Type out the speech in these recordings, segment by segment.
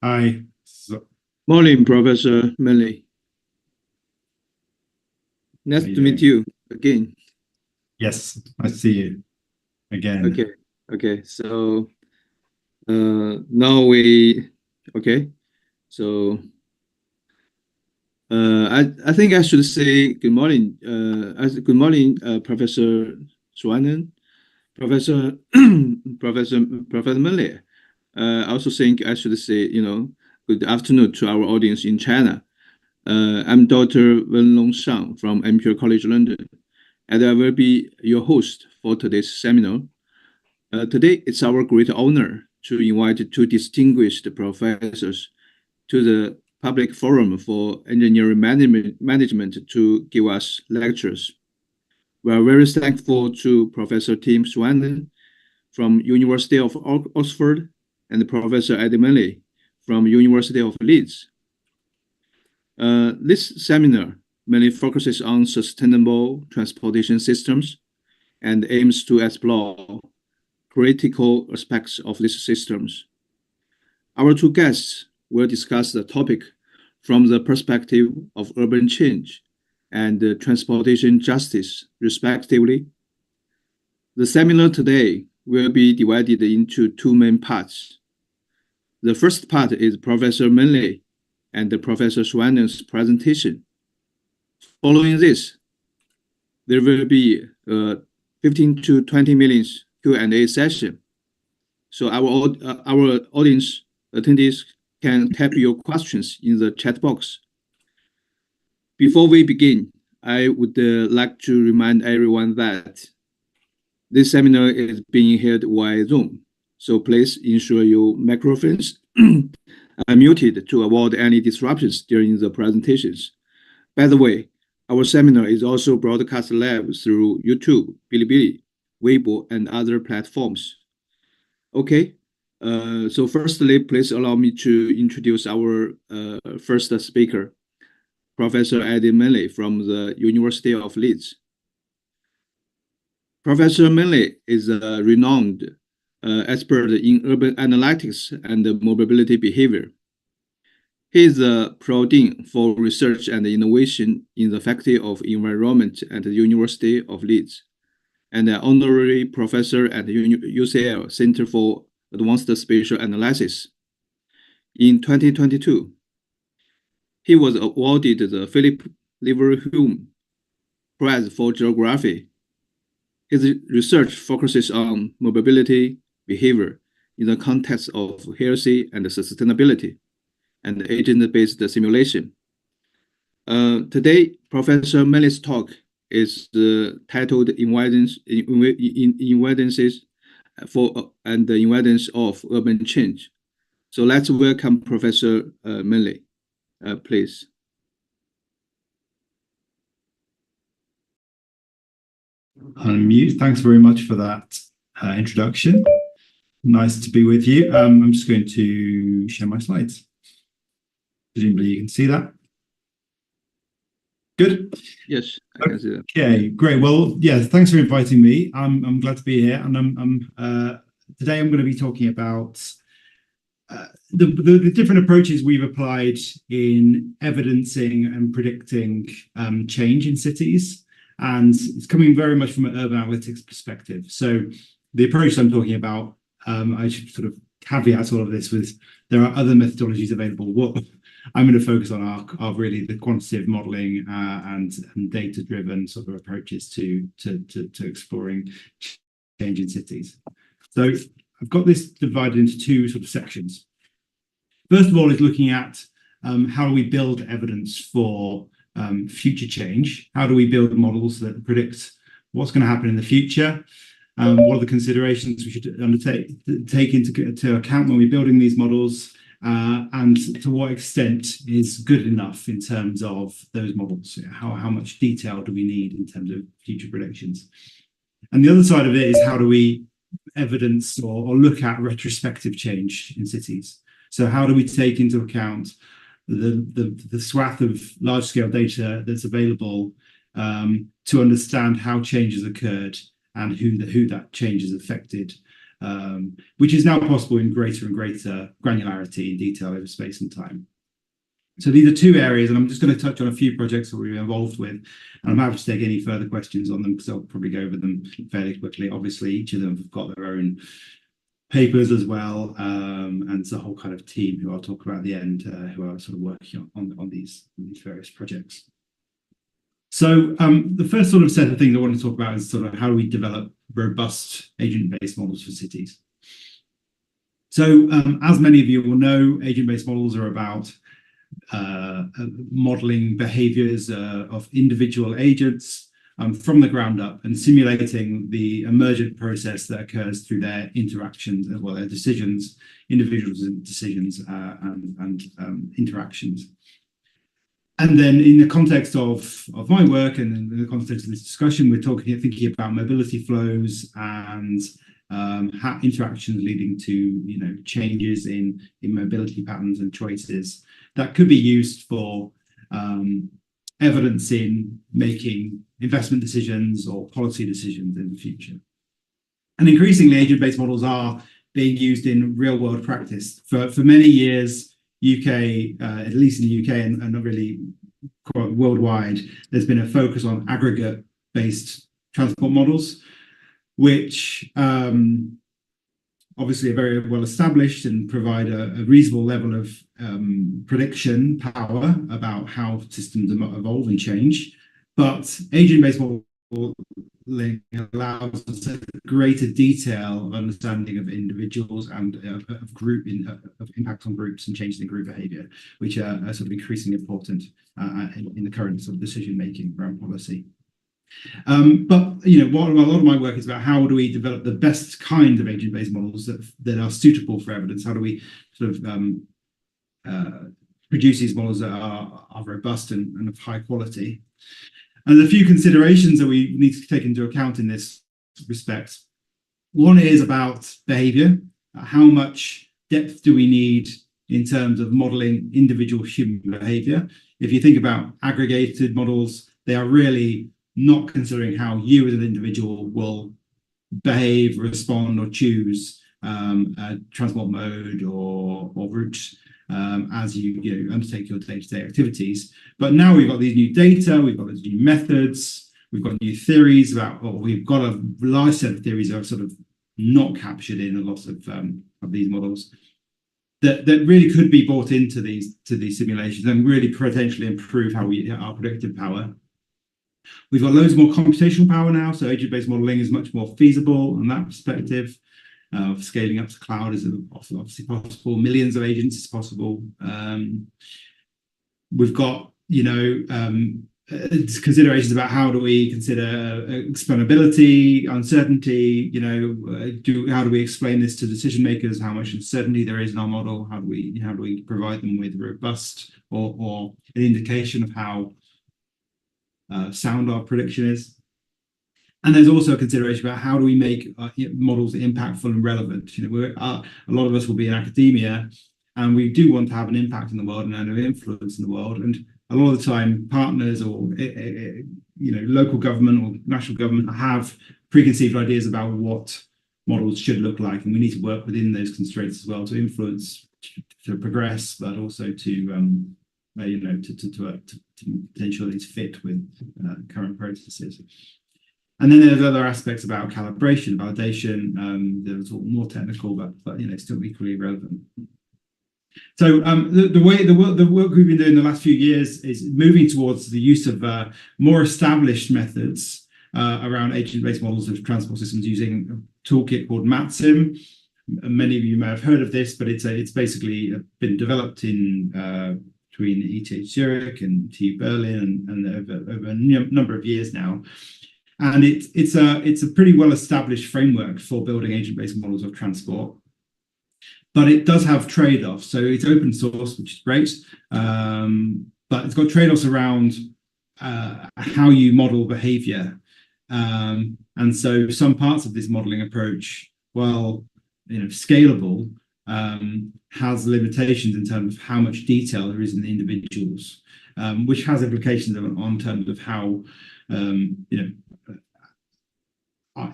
Hi. Morning, Professor Manley. Nice to meet you again. Yes, I see you again. Okay. So now I think I should say good morning. Good morning, Professor Schwanen, Professor Manley. I also think I should say, good afternoon to our audience in China. I'm Dr. Wen-Long Shang from Imperial College London, and I will be your host for today's seminar. Today, it's our great honor to invite two distinguished professors to the public forum for engineering management to give us lectures. We are very thankful to Professor Tim Schwanen from University of Oxford and Professor Ed Manley from University of Leeds. This seminar mainly focuses on sustainable transportation systems and aims to explore critical aspects of these systems. Our two guests will discuss the topic from the perspective of urban change and transportation justice, respectively. The seminar today will be divided into two main parts. The first part is Professor Manley and Professor Schwanen's presentation. Following this, there will be a 15 to 20 minutes Q&A session. So our audience attendees can type your questions in the chat box. Before we begin, I would like to remind everyone that this seminar is being held via Zoom. So please ensure your microphones are muted to avoid any disruptions during the presentations. By the way, our seminar is also broadcast live through YouTube, Bilibili, Weibo, and other platforms. Okay, so firstly, please allow me to introduce our first speaker, Professor Ed Manley from the University of Leeds. Professor Manley is a renowned expert in urban analytics and mobility behavior. He is a pro-dean for research and innovation in the Faculty of Environment at the University of Leeds, and an honorary professor at the UCL Center for Advanced Spatial Analysis. In 2022, he was awarded the Philip Leverhulme Prize for Geography. His research focuses on mobility behavior in the context of healthy and sustainability and agent-based simulation. Today, Professor Manley's talk is titled Evidences for and the Evidence of Urban Change. So let's welcome Professor Manley, please. Unmute. Thanks very much for that introduction. Nice to be with you. I'm just going to share my slides. Presumably you can see that. Good. Yes, I can see that. Okay, great. Well, yeah, thanks for inviting me. I'm glad to be here, and today I'm going to be talking about the different approaches we've applied in evidencing and predicting change in cities, and it's coming very much from an urban analytics perspective. So the approach I'm talking about, I should sort of caveat all of this with there are other methodologies available. What I'm going to focus on are really the quantitative modeling and data-driven sort of approaches to exploring change in cities. So I've got this divided into two sort of sections. First of all is looking at how do we build evidence for future change? How do we build models that predict what's going to happen in the future? What are the considerations we should take into account when we're building these models? And to what extent is good enough in terms of those models? How much detail do we need in terms of future predictions? And the other side of it is how do we evidence or look at retrospective change in cities? So how do we take into account the swath of large-scale data that's available to understand how change has occurred and who that change has affected, which is now possible in greater and greater granularity and detail over space and time. So these are two areas, and I'm just going to touch on a few projects that we're involved with, and I'm happy to take any further questions on them because I'll probably go over them fairly quickly. Obviously, each of them have got their own papers as well, and it's a whole kind of team who I'll talk about at the end, who are sort of working on these various projects. So the first sort of set of things I want to talk about is sort of how we develop robust agent-based models for cities. So as many of you will know, agent-based models are about modeling behaviors of individual agents from the ground up and simulating the emergent process that occurs through their interactions, well, their decisions, individuals' decisions and interactions. And then in the context of my work and in the context of this discussion, we're thinking about mobility flows and how interactions leading to changes in mobility patterns and choices that could be used for evidence in making investment decisions or policy decisions in the future. And increasingly, agent-based models are being used in real-world practice. For many years, UK, at least in the UK and not really quite worldwide, there's been a focus on aggregate-based transport models, which obviously are very well established and provide a reasonable level of prediction power about how systems evolve and change. But agent-based modeling allows us a greater detail of understanding of individuals and of impact on groups and changes in group behavior, which are sort of increasingly important in the current sort of decision-making around policy. But what a lot of my work is about how do we develop the best kind of agent-based models that are suitable for evidence? How do we sort of produce these models that are robust and of high quality? And a few considerations that we need to take into account in this respect. One is about behavior. How much depth do we need in terms of modeling individual human behavior? If you think about aggregated models, they are really not considering how you as an individual will behave, respond, or choose a transport mode or route as you undertake your day-to-day activities. But now we've got these new data, we've got these new methods, we've got new theories about, or we've got a large set of theories that are sort of not captured in a lot of these models that really could be brought into these simulations and really potentially improve our predictive power. We've got loads more computational power now, so agent-based modeling is much more feasible in that perspective. Scaling up to cloud is obviously possible. Millions of agents is possible. We've got, considerations about how do we consider explainability, uncertainty. How do we explain this to decision makers? How much uncertainty there is in our model? How do we provide them with robust or an indication of how sound our prediction is? And there's also a consideration about how do we make models impactful and relevant. A lot of us will be in academia, and we do want to have an impact in the world and an influence in the world. And a lot of the time, partners or local government or national government have preconceived ideas about what models should look like, and we need to work within those constraints as well to influence, to progress, but also to potentially fit with current processes. And then there's other aspects about calibration, validation. There's more technical, but still equally relevant. So the work we've been doing the last few years is moving towards the use of more established methods around agent-based models of transport systems using a toolkit called MatSim. Many of you may have heard of this, but it's basically been developed in between ETH Zurich and TU Berlin and over a number of years now. And it's a pretty well-established framework for building agent-based models of transport, but it does have trade-offs. So it's open source, which is great, but it's got trade-offs around how you model behavior. And so some parts of this modeling approach, while scalable, has limitations in terms of how much detail there is in the individuals, which has implications on terms of how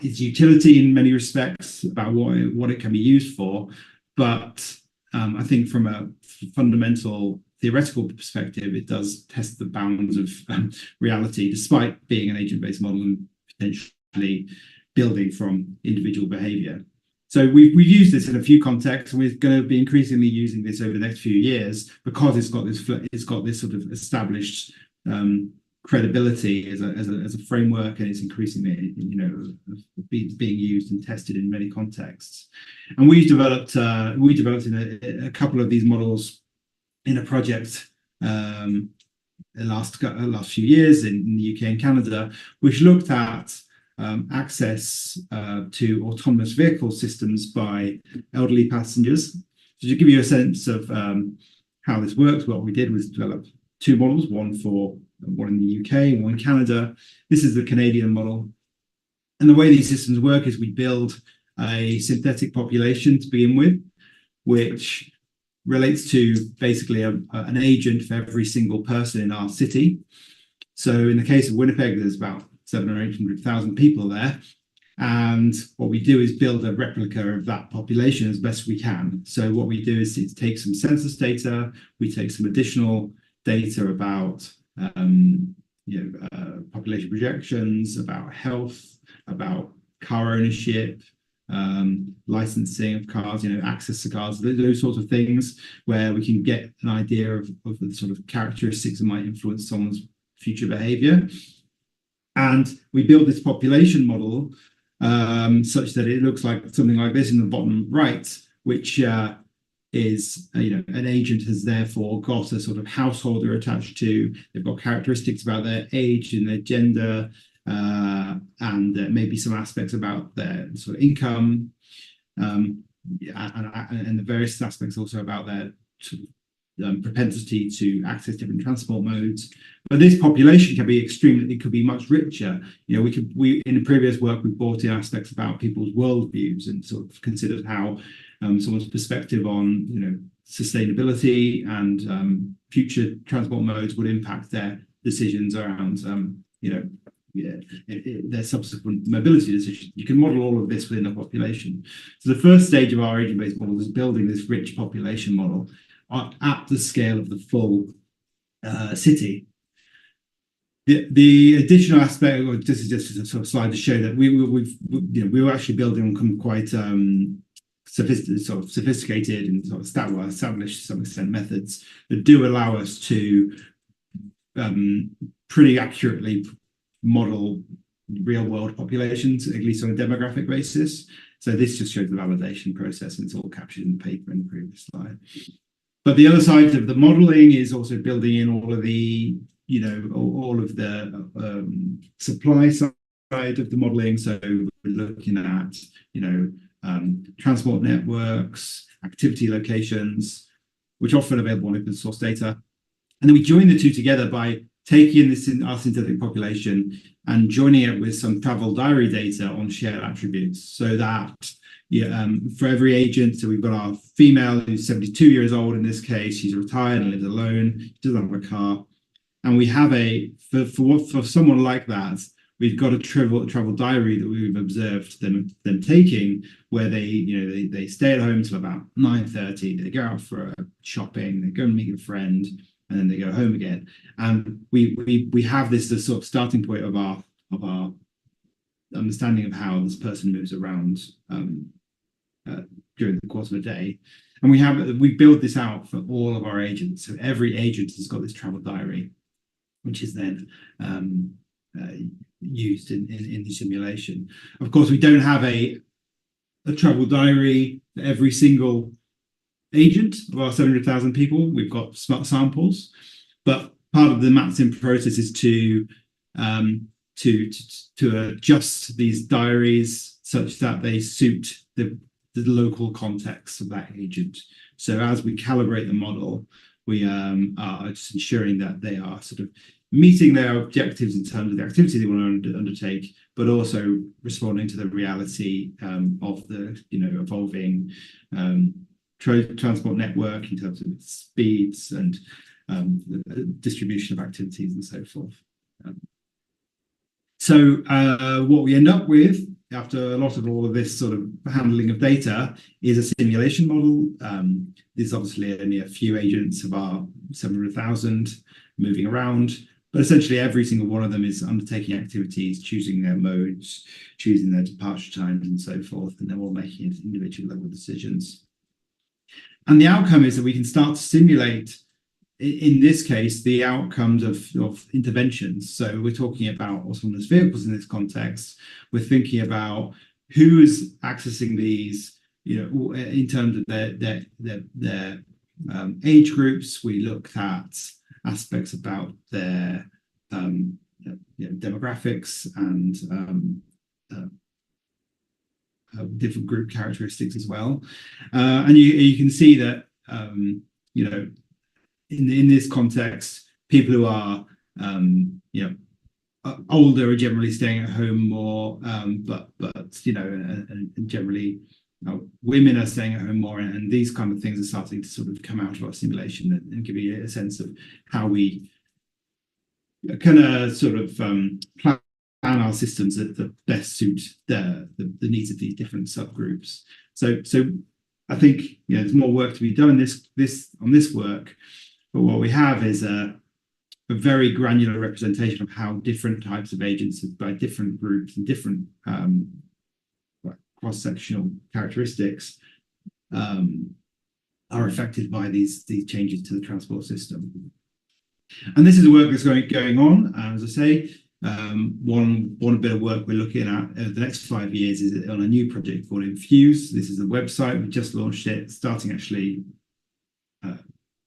its utility in many respects, about what it can be used for, but I think from a fundamental theoretical perspective, it does test the bounds of reality, despite being an agent-based model and potentially building from individual behavior. So we've used this in a few contexts, and we're going to be increasingly using this over the next few years because it's got this sort of established credibility as a framework, and it's increasingly being used and tested in many contexts. And we developed in a couple of these models in a project the last few years in the UK and Canada, which looked at access to autonomous vehicle systems by elderly passengers. So to give you a sense of how this works, what we did was develop two models, one in the UK and one in Canada. This is the Canadian model. And the way these systems work is we build a synthetic population to begin with, which relates to basically an agent for every single person in our city. So in the case of Winnipeg, there's about 700,000 or 800,000 people there. And what we do is build a replica of that population as best we can. So what we do is take some census data, we take some additional data about population projections, about health, about car ownership, licensing of cars, access to cars, those sorts of things, where we can get an idea of the sort of characteristics that might influence someone's future behavior. And we build this population model such that it looks like something like this in the bottom right, which is an agent has therefore got a sort of household they're attached to. They've got characteristics about their age and their gender, and maybe some aspects about their sort of income, and the various aspects also about their sort of propensity to access different transport modes. But this population can be it could be much richer. We in the previous work we brought in aspects about people's worldviews and sort of considered how someone's perspective on sustainability and future transport modes would impact their decisions around their subsequent mobility decisions. You can model all of this within a population. So the first stage of our agent-based model is building this rich population model at the scale of the full city. The additional aspect, or this is just a sort of slide to show that we were actually building on quite sophisticated and sort of established to some extent methods that do allow us to pretty accurately model real world populations, at least on a demographic basis. So this just shows the validation process, and it's all captured in the paper in the previous slide. But the other side of the modeling is also building in all of the supply side of the modeling. So we're looking at transport networks, activity locations, which are often available on open source data. And then we join the two together by taking this in our synthetic population and joining it with some travel diary data on shared attributes, so that for every agent, so we've got our female who's 72 years old in this case, she's retired and lives alone, doesn't have a car, and we have for someone like that, we've got a travel diary that we've observed them taking, where they stay at home until about 9:30, they go out for shopping, they go and meet a friend, and then they go home again. And we have this as sort of starting point of our understanding of how this person moves around during the course of a day. And we build this out for all of our agents. So every agent has got this travel diary, which is then used in the simulation. Of course, we don't have a travel diary for every single agent of our 700,000 people. We've got smart samples, but part of the MatSim process is to adjust these diaries such that they suit the local context of that agent. So as we calibrate the model, we are just ensuring that they are sort of meeting their objectives in terms of the activity they want to undertake, but also responding to the reality of the evolving transport network in terms of speeds and the distribution of activities and so forth. So what we end up with after a lot of all of this sort of handling of data, is a simulation model. There's obviously only a few agents of our 700,000 moving around, but essentially every single one of them is undertaking activities, choosing their modes, choosing their departure times, and so forth, and they're all making individual level decisions. And the outcome is that we can start to simulate, in this case, the outcomes of interventions. So we're talking about autonomous vehicles in this context. We're thinking about who is accessing these, in terms of their age groups. We looked at aspects about their demographics and different group characteristics as well. And you can see that, in this context, people who are, older are generally staying at home more, but and generally women are staying at home more, and these kind of things are starting to sort of come out of our simulation and give you a sense of how we kind of sort of plan our systems that best suit the needs of these different subgroups. So I think there's more work to be done on this work, but what we have is a very granular representation of how different types of agents by different groups and different cross-sectional characteristics are affected by these changes to the transport system. And this is the work that's going on. As I say, one bit of work we're looking at over the next 5 years is on a new project called Infuse. This is a website. We just launched it, starting actually in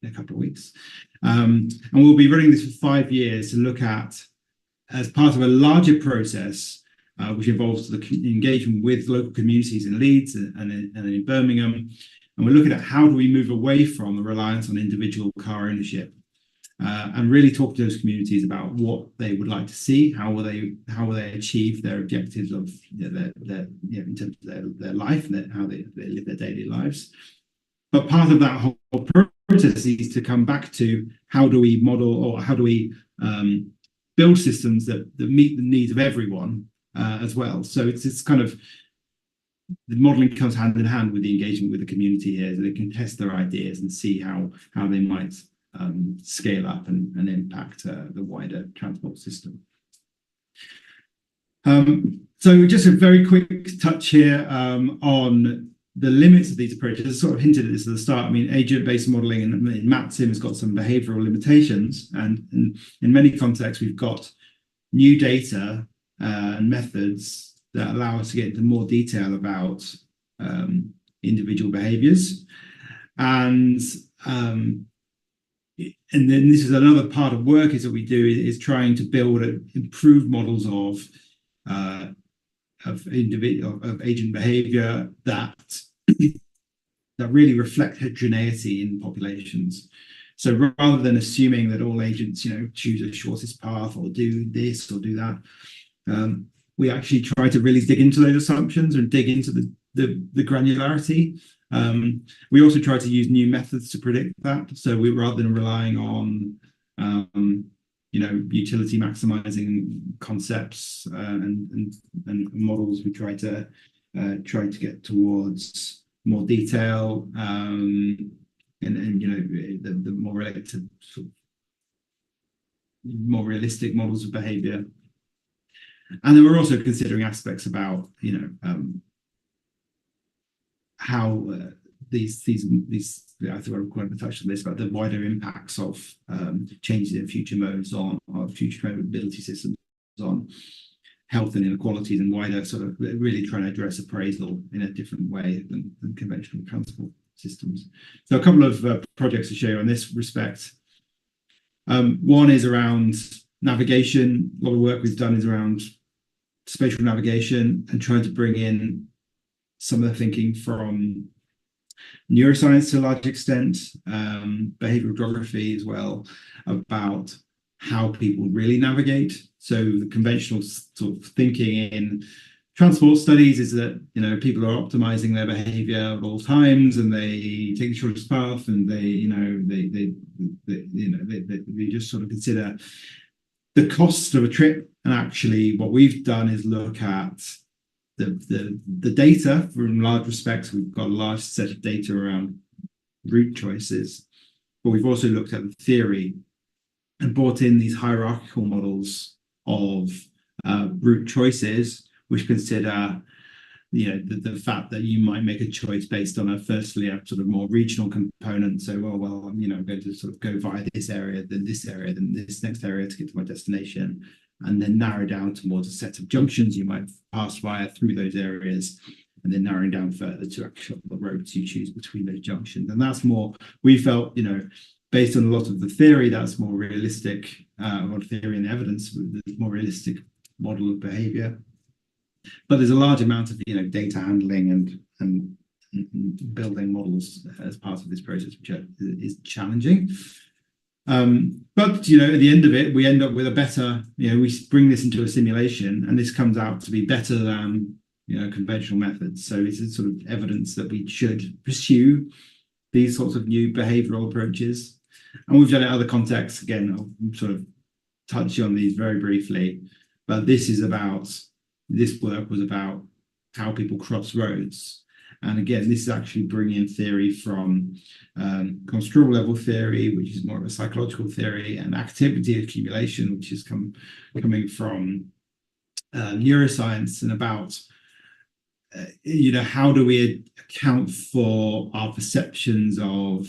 a couple of weeks. And we'll be running this for 5 years to look at, as part of a larger process, which involves the engagement with local communities in Leeds and in Birmingham. And we're looking at how do we move away from the reliance on individual car ownership, and really talk to those communities about what they would like to see, how will they achieve their objectives of in terms of their life and how they live their daily lives. But part of that whole process is to come back to how do we model, or how do we build systems that meet the needs of everyone as well. So it's kind of, the modeling comes hand in hand with the engagement with the community here, so they can test their ideas and see how they might scale up and impact the wider transport system. So just a very quick touch here on the limits of these approaches. I sort of hinted at this at the start. I mean, agent-based modeling in MatSim has got some behavioral limitations, and in many contexts, we've got new data and methods that allow us to get into more detail about individual behaviors. And then this is another part of work is that we do is trying to build improved models of agent behavior that really reflect heterogeneity in populations. So rather than assuming that all agents, choose the shortest path or do this or do that, we actually try to really dig into those assumptions and dig into the granularity. We also try to use new methods to predict that. So rather than relying on utility maximizing concepts and models, we try to get towards more detail and the more related, more realistic models of behavior. And then we're also considering aspects about how these I think we're going to touch on this, about the wider impacts of changes in future modes on future mobility systems on health and inequalities, and wider sort of really trying to address appraisal in a different way than conventional transport systems. So a couple of projects to show you on this respect. One is around navigation. A lot of work we've done is around spatial navigation and trying to bring in some of the thinking from neuroscience to a large extent, behavioral geography as well, about how people really navigate. So the conventional sort of thinking in transport studies is that people are optimizing their behavior at all times, and they take the shortest path, and they just sort of consider the cost of a trip. And actually, what we've done is look at the data from large respects. We've got a large set of data around route choices, but we've also looked at the theory and brought in these hierarchical models of route choices, which consider the fact that you might make a choice based on firstly a sort of more regional component. So, well, I'm going to sort of go via this area, then this next area to get to my destination, and then narrow down towards a set of junctions you might pass via through those areas, and then narrowing down further to actually the roads you choose between those junctions. And that's more, we felt, based on a lot of the theory, that's more realistic, a lot of theory and evidence, more realistic model of behavior. But there's a large amount of data handling and building models as part of this process, which is challenging. But at the end of it, we end up with a better, we bring this into a simulation, and this comes out to be better than conventional methods. So it's a sort of evidence that we should pursue these sorts of new behavioral approaches. And we've done it in other contexts. Again, I'll sort of touch on these very briefly, but this work was about how people cross roads. And again, this is actually bringing theory from construal level theory, which is more of a psychological theory, and activity accumulation, which is coming from neuroscience, and about how do we account for our perceptions of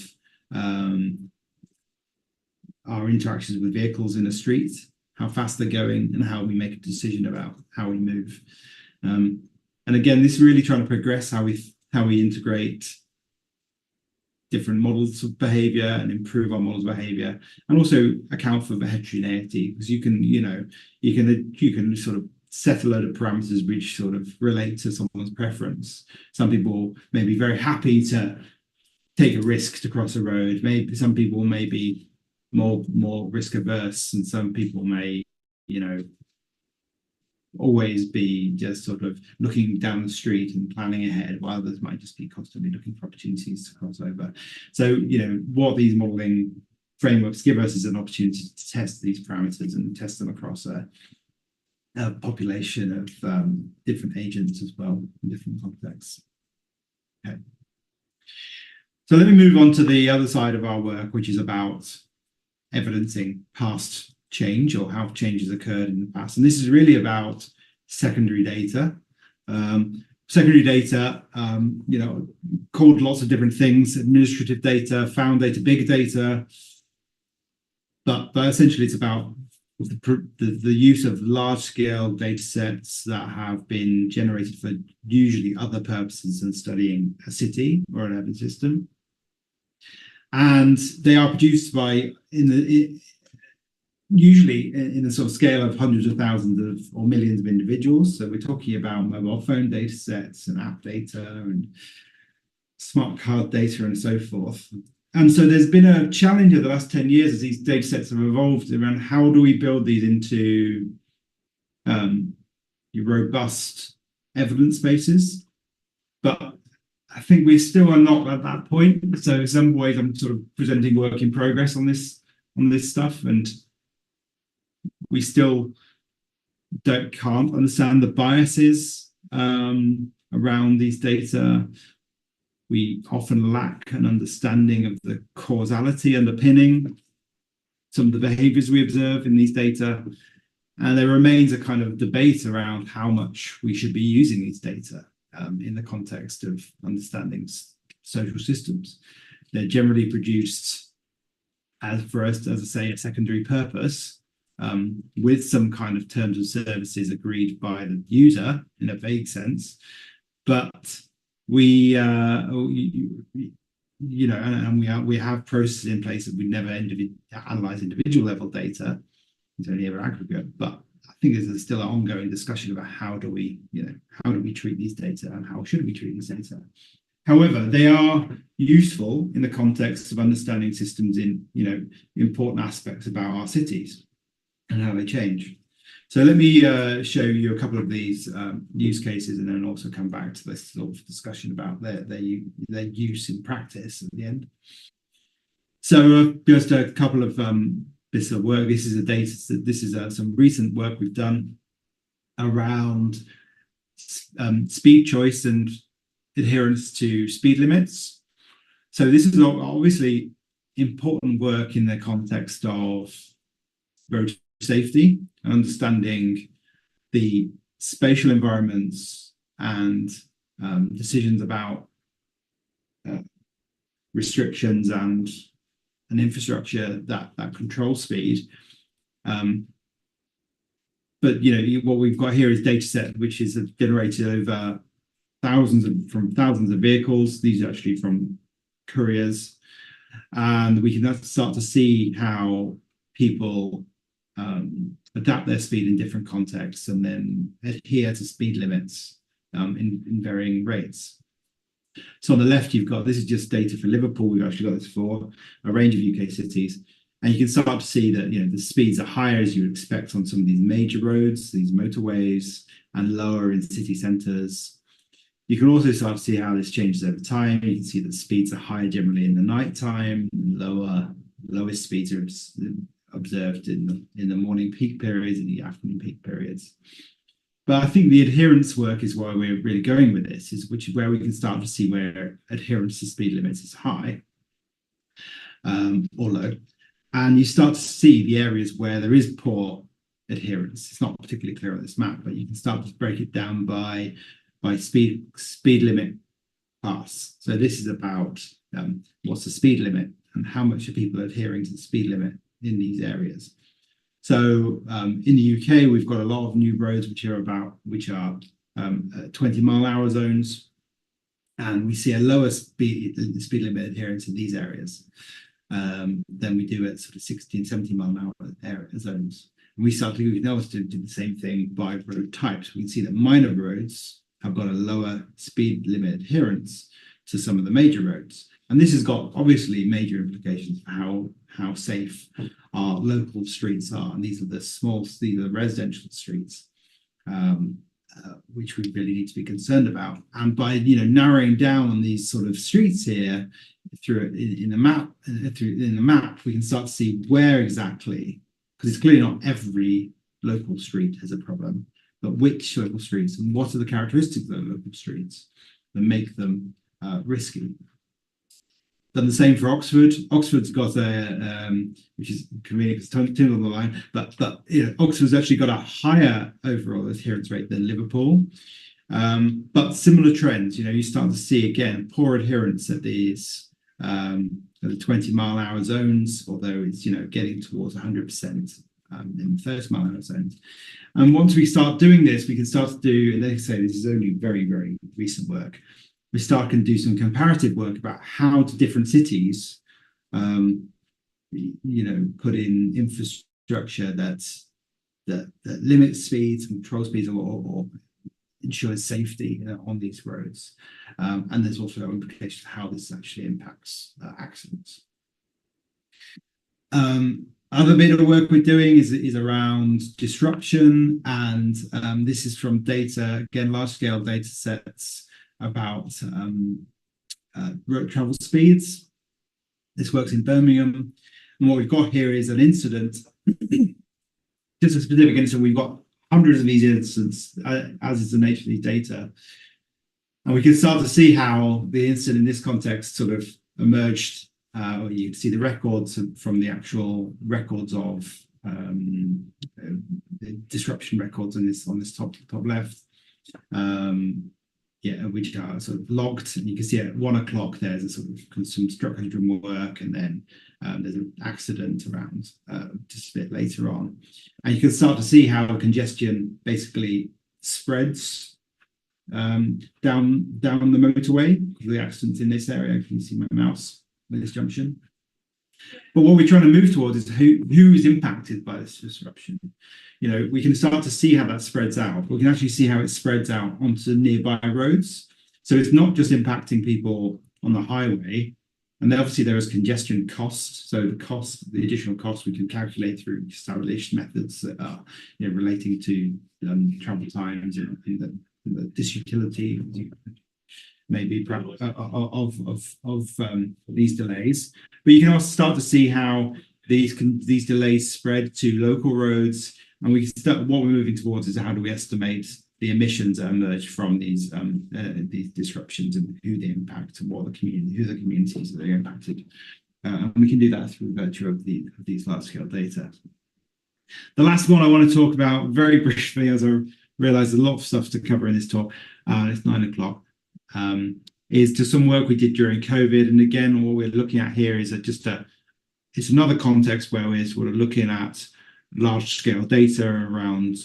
our interactions with vehicles in a street, how fast they're going, and how we make a decision about how we move. And again, this is really trying to progress how we integrate different models of behavior and improve our models of behavior, and also account for the heterogeneity, because you can sort of set a load of parameters which sort of relate to someone's preference. Some people may be very happy to take a risk to cross a road. Maybe some people may be more risk averse, and some people may always be just sort of looking down the street and planning ahead, while others might just be constantly looking for opportunities to cross over. So what these modeling frameworks give us is an opportunity to test these parameters and test them across a population of different agents as well in different contexts. Okay. So let me move on to the other side of our work, which is about evidencing past change, or how changes occurred in the past. And this is really about secondary data. Secondary data, called lots of different things: administrative data, found data, big data. But essentially, it's about the use of large-scale data sets that have been generated for usually other purposes than studying a city or an urban system. And they are produced usually in a sort of scale of hundreds of thousands or millions of individuals. So we're talking about mobile phone data sets and app data and smart card data and so forth. And so there's been a challenge over the last 10 years as these data sets have evolved around how do we build these into robust evidence bases. But I think we still are not at that point. So in some ways, I'm sort of presenting work in progress on this stuff, and we still can't understand the biases around these data. We often lack an understanding of the causality underpinning some of the behaviors we observe in these data. And there remains a kind of debate around how much we should be using these data in the context of understanding social systems. They're generally produced as I say, a secondary purpose, with some kind of terms of services agreed by the user in a vague sense. But we have processes in place that we never analyze individual level data. It's only ever aggregate. But I think there's still an ongoing discussion about how do we treat these data, and how should we treat these data. However, they are useful in the context of understanding systems in important aspects about our cities and how they change. So let me show you a couple of these use cases, and then also come back to this sort of discussion about their use in practice at the end. So just a couple of bits of work. This is some recent work we've done around speed choice and adherence to speed limits. So this is obviously important work in the context of road safety and understanding the spatial environments and decisions about restrictions and infrastructure that control speed. But what we've got here is data set which is generated over thousands of vehicles. These are actually from couriers, and we can start to see how people adapt their speed in different contexts and then adhere to speed limits in varying rates. So on the left, you've got, this is just data for Liverpool. We've actually got this for a range of UK cities. And you can start to see that the speeds are higher as you would expect on some of these major roads, these motorways, and lower in city centres. You can also start to see how this changes over time. You can see that speeds are higher generally in the night time, lowest speeds are observed in the morning peak periods and the afternoon peak periods. But I think the adherence work is why we're really going with this, which is where we can start to see where adherence to speed limits is high or low. And you start to see the areas where there is poor adherence. It's not particularly clear on this map, but you can start to break it down by speed limit class. So this is about what's the speed limit and how much are people adhering to the speed limit in these areas. So in the UK, we've got a lot of new roads which are 20-mile-an-hour zones, and we see a lower speed limit adherence in these areas than we do at sort of 60 and 70-mile-an-hour zones. And we can also do the same thing by road types. We can see that minor roads have got a lower speed limit adherence to some of the major roads. And this has got obviously major implications for how safe our local streets are. And these are the residential streets, which we really need to be concerned about. And by narrowing down on these sort of streets here through in the map, we can start to see where exactly, because it's clearly not every local street has a problem, but which local streets and what are the characteristics of the local streets that make them risky. Done the same for Oxford. Oxford's got which is convenient because Tim's on the line, but Oxford's actually got a higher overall adherence rate than Liverpool. But similar trends, you start to see again poor adherence at these the 20-mile-an-hour zones, although it's getting towards 100% in the 30-mile-an-hour zones. And once we start doing this, we can start to do, and they say this is only very, very recent work, we start to do some comparative work about how do different cities, put in infrastructure that limits speeds, control speeds, or ensures safety on these roads. And there's also implications of how this actually impacts accidents. Other bit of work we're doing is around disruption, and this is from data, again, large-scale data sets about road travel speeds. This works in Birmingham, and what we've got here is an incident, just a specific incident. We've got hundreds of these incidents, as is the nature of these data, and we can start to see how the incident in this context sort of emerged. Or you can see the records from the actual records of the disruption records on this top left. Which are sort of logged, and you can see at 1 o'clock there's a sort of some structural work, and then there's an accident around just a bit later on, and you can start to see how congestion basically spreads down the motorway. The accidents in this area, you can see my mouse at this junction. But what we're trying to move towards is who is impacted by this disruption. We can start to see how that spreads out. We can actually see how it spreads out onto nearby roads. So it's not just impacting people on the highway. And then obviously there is congestion cost. So the additional cost we can calculate through established methods that are relating to travel times and the disutility maybe of these delays. But you can also start to see how these delays spread to local roads, and what we're moving towards is how do we estimate the emissions that emerge from these disruptions and who they impact and what the communities that are impacted. And we can do that through virtue of these large-scale data. The last one I want to talk about very briefly, as I realize there's a lot of stuff to cover in this talk, it's 9 o'clock, is to some work we did during COVID. And again, what we're looking at here is it's another context where we're sort of looking at large-scale data around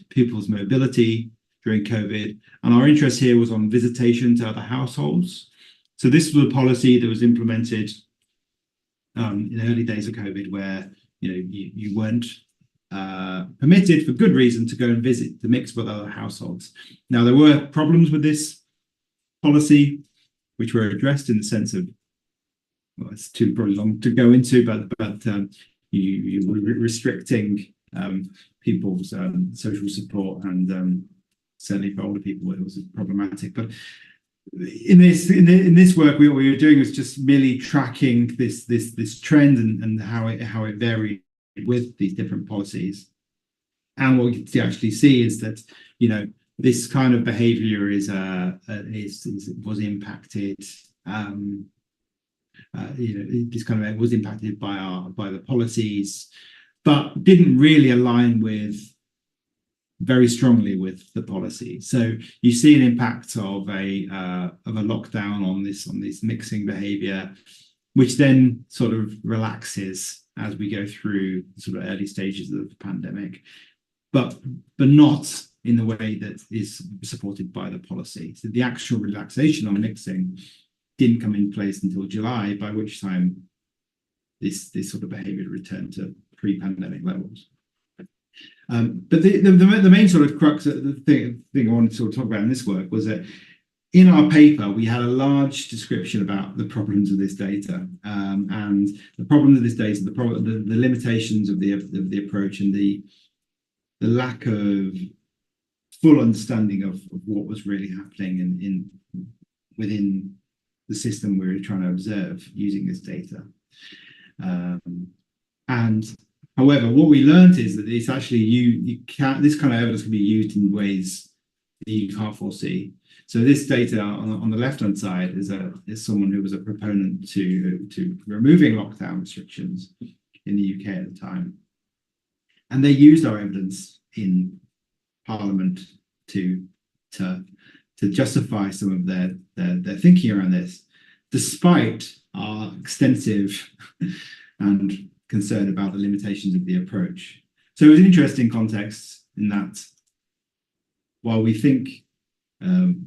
people's mobility during COVID. And our interest here was on visitation to other households. So this was a policy that was implemented in the early days of COVID, where you weren't permitted for good reason to go and visit the mix with other households. Now, there were problems with this policy, which were addressed in the sense of, well, it's too probably long to go into, but you were restricting people's social support, and certainly for older people it was problematic. But in this work, what we were doing was just merely tracking this trend and how it varied with these different policies. And what you actually see is that this kind of behaviour was impacted. This kind of was impacted by the policies, but didn't really align very strongly with the policy. So you see an impact of a lockdown on this mixing behaviour, which then sort of relaxes as we go through sort of early stages of the pandemic, but not in the way that is supported by the policy. So the actual relaxation on mixing didn't come in place until July, by which time this sort of behaviour returned to pre-pandemic levels. But the main sort of crux of the thing I wanted to sort of talk about in this work was that in our paper we had a large description about the problems of this data, and the problem of this data, the limitations of the approach, and the lack of full understanding of what was really happening within the system we were trying to observe using this data. And however, what we learned is that it's actually this kind of evidence can be used in ways that you can't foresee. So this data on the left-hand side is someone who was a proponent to removing lockdown restrictions in the UK at the time, and they used our evidence in Parliament to justify some of their thinking around this, despite our extensive and concern about the limitations of the approach. So it was an interesting context in that while we think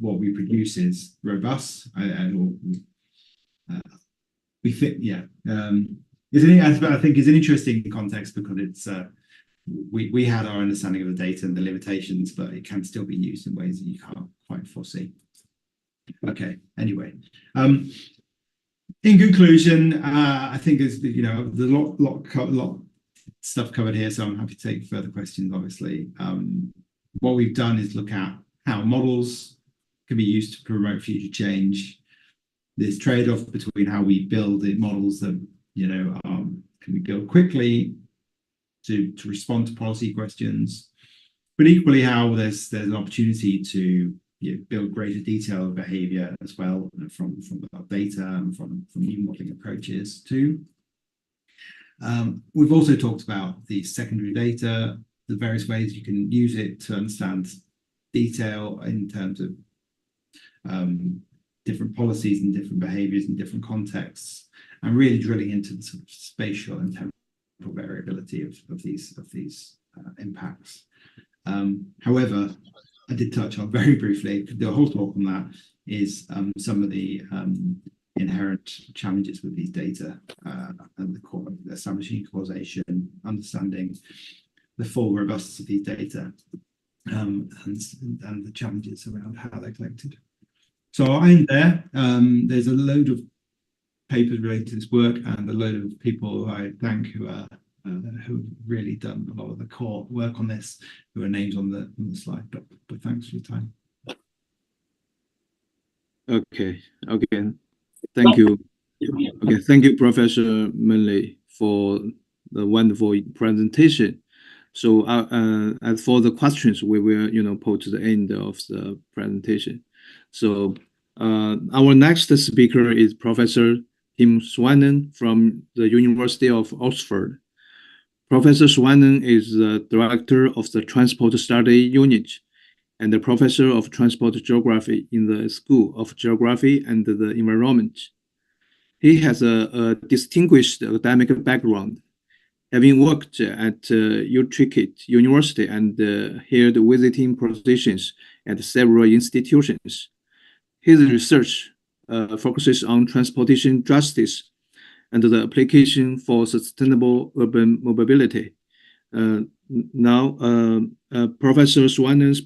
what we produce is robust, we think, I think it's an interesting context because it's we had our understanding of the data and the limitations, but it can still be used in ways that you can't quite foresee. Okay, anyway. In conclusion, I think there's a lot stuff covered here, so I'm happy to take further questions, obviously. What we've done is look at how models can be used to promote future change. This trade-off between how we build the models that, can we build quickly to respond to policy questions, but equally how there's an opportunity to build greater detail of behaviour as well from our data and from new modelling approaches too. We've also talked about the secondary data, the various ways you can use it to understand detail in terms of different policies and different behaviours in different contexts, and really drilling into the sort of spatial and temporal variability of these impacts. However, I did touch on very briefly, the whole talk on that is some of the inherent challenges with these data and establishing causation, understanding the full robustness of these data, and the challenges around how they're collected. So I'll end there. There's a load of papers related to this work and a load of people I thank who have really done a lot of the core work on this, who are names on the slide. But thanks for your time. Okay. Again, thank you. Okay, thank you, Professor Manley, for the wonderful presentation. So and for the questions, we will put to the end of the presentation. So our next speaker is Professor Tim Schwanen from the University of Oxford. Professor Schwanen is the director of the Transport Study Unit and the professor of Transport Geography in the School of Geography and the Environment. He has a distinguished academic background, having worked at Utrecht University and held visiting positions at several institutions. His research focuses on transportation justice and the application for sustainable urban mobility. Now, Professor Schwanen's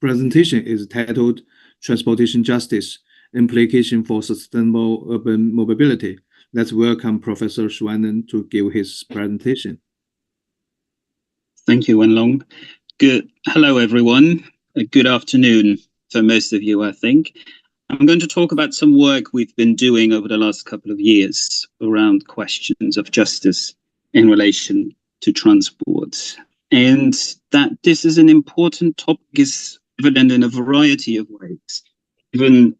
presentation is titled Transportation Justice, Implication for Sustainable Urban Mobility. Let's welcome Professor Schwanen to give his presentation. Thank you, Wen-Long. Hello, everyone. Good afternoon for most of you, I think. I'm going to talk about some work we've been doing over the last couple of years around questions of justice in relation to transport. And that this is an important topic is evident in a variety of ways. Even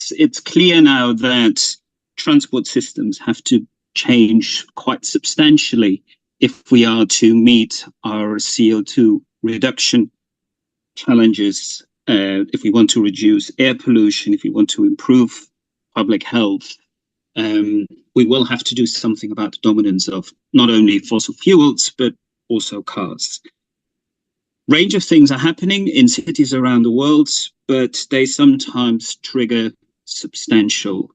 it's clear now that transport systems have to change quite substantially if we are to meet our CO2 reduction challenges. If we want to reduce air pollution, if we want to improve public health, we will have to do something about the dominance of not only fossil fuels, but also cars. Range of things are happening in cities around the world, but they sometimes trigger substantial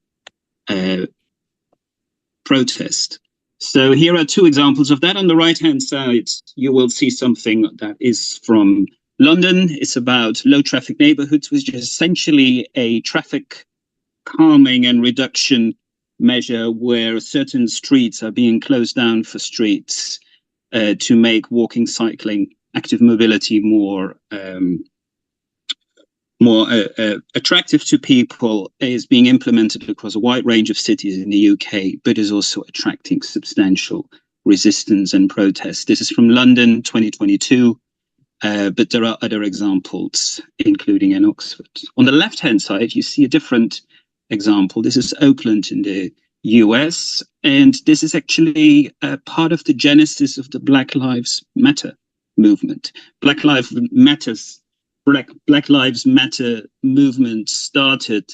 protest. So here are two examples of that. On the right-hand side, you will see something that is from London. It's about low traffic neighborhoods, which is essentially a traffic calming and reduction measure where certain streets are being closed down for streets to make walking, cycling, active mobility more attractive to people. Is being implemented across a wide range of cities in the UK, but is also attracting substantial resistance and protest. This is from London, 2022. But there are other examples, including in Oxford. On the left-hand side, you see a different example. This is Oakland in the US, and this is actually part of the genesis of the Black Lives Matter movement. Black Lives Matter movement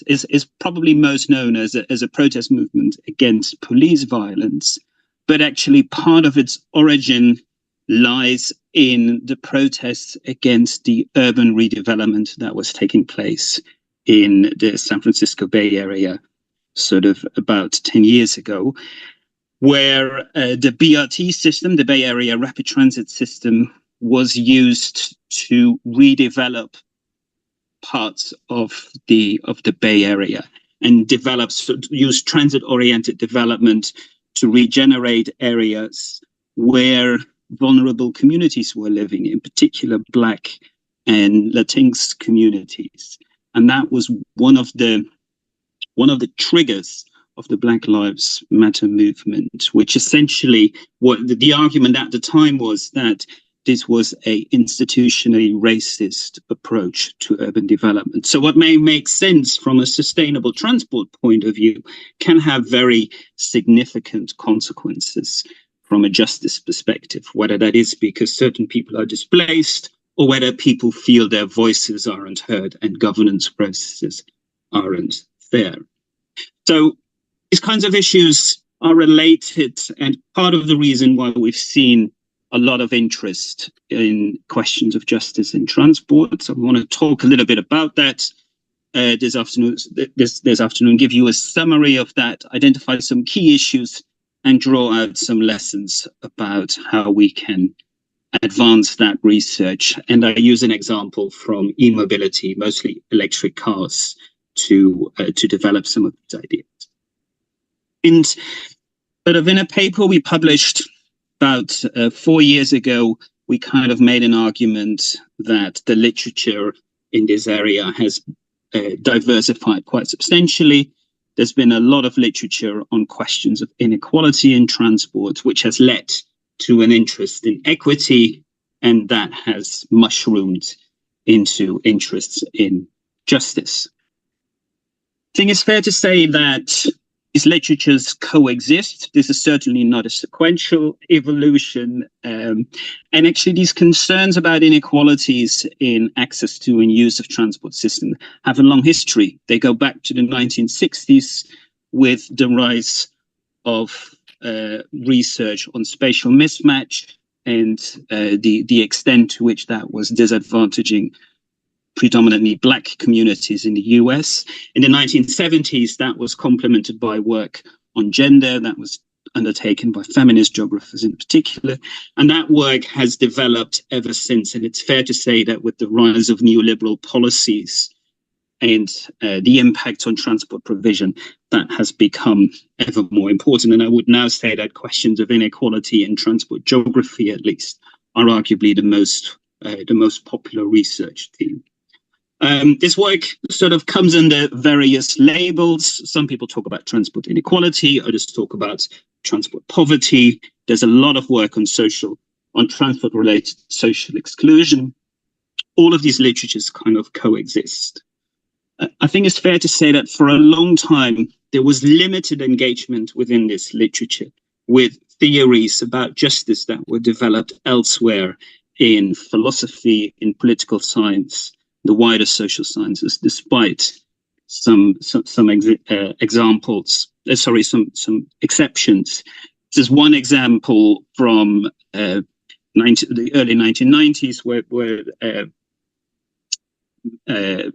is probably most known as a protest movement against police violence, but actually part of its origin lies in the protests against the urban redevelopment that was taking place in the San Francisco Bay Area sort of about 10 years ago, where the BRT system, the Bay Area Rapid Transit System, was used to redevelop parts of the Bay Area and use transit-oriented development to regenerate areas where vulnerable communities were living, in particular Black and Latinx communities. And that was one of the triggers of the Black Lives Matter movement, which essentially what the argument at the time was that this was a institutionally racist approach to urban development. So what may make sense from a sustainable transport point of view can have very significant consequences from a justice perspective, whether that is because certain people are displaced or whether people feel their voices aren't heard and governance processes aren't fair. So these kinds of issues are related, and part of the reason why we've seen a lot of interest in questions of justice in transport. So we want to talk a little bit about that this afternoon, give you a summary of that, identify some key issues, and draw out some lessons about how we can advance that research. And I use an example from e-mobility, mostly electric cars, to develop some of these ideas. In a paper we published about 4 years ago, we kind of made an argument that the literature in this area has diversified quite substantially. There's been a lot of literature on questions of inequality in transport, which has led to an interest in equity and that has mushroomed into interests in justice. I think it's fair to say that these literatures coexist. This is certainly not a sequential evolution. And actually, these concerns about inequalities in access to and use of transport systems have a long history. They go back to the 1960s with the rise of research on spatial mismatch and the extent to which that was disadvantaging predominantly Black communities in the US. In the 1970s, that was complemented by work on gender that was undertaken by feminist geographers in particular. And that work has developed ever since. And it's fair to say that with the rise of neoliberal policies and the impact on transport provision, that has become ever more important. And I would now say that questions of inequality in transport geography, at least, are arguably the most popular research theme. This work sort of comes under various labels. Some people talk about transport inequality, others talk about transport poverty. There's a lot of work on transport-related social exclusion. All of these literatures kind of coexist. I think it's fair to say that for a long time, there was limited engagement within this literature with theories about justice that were developed elsewhere in philosophy, in political science, the wider social sciences, despite some exceptions. There's one example from the early 1990s where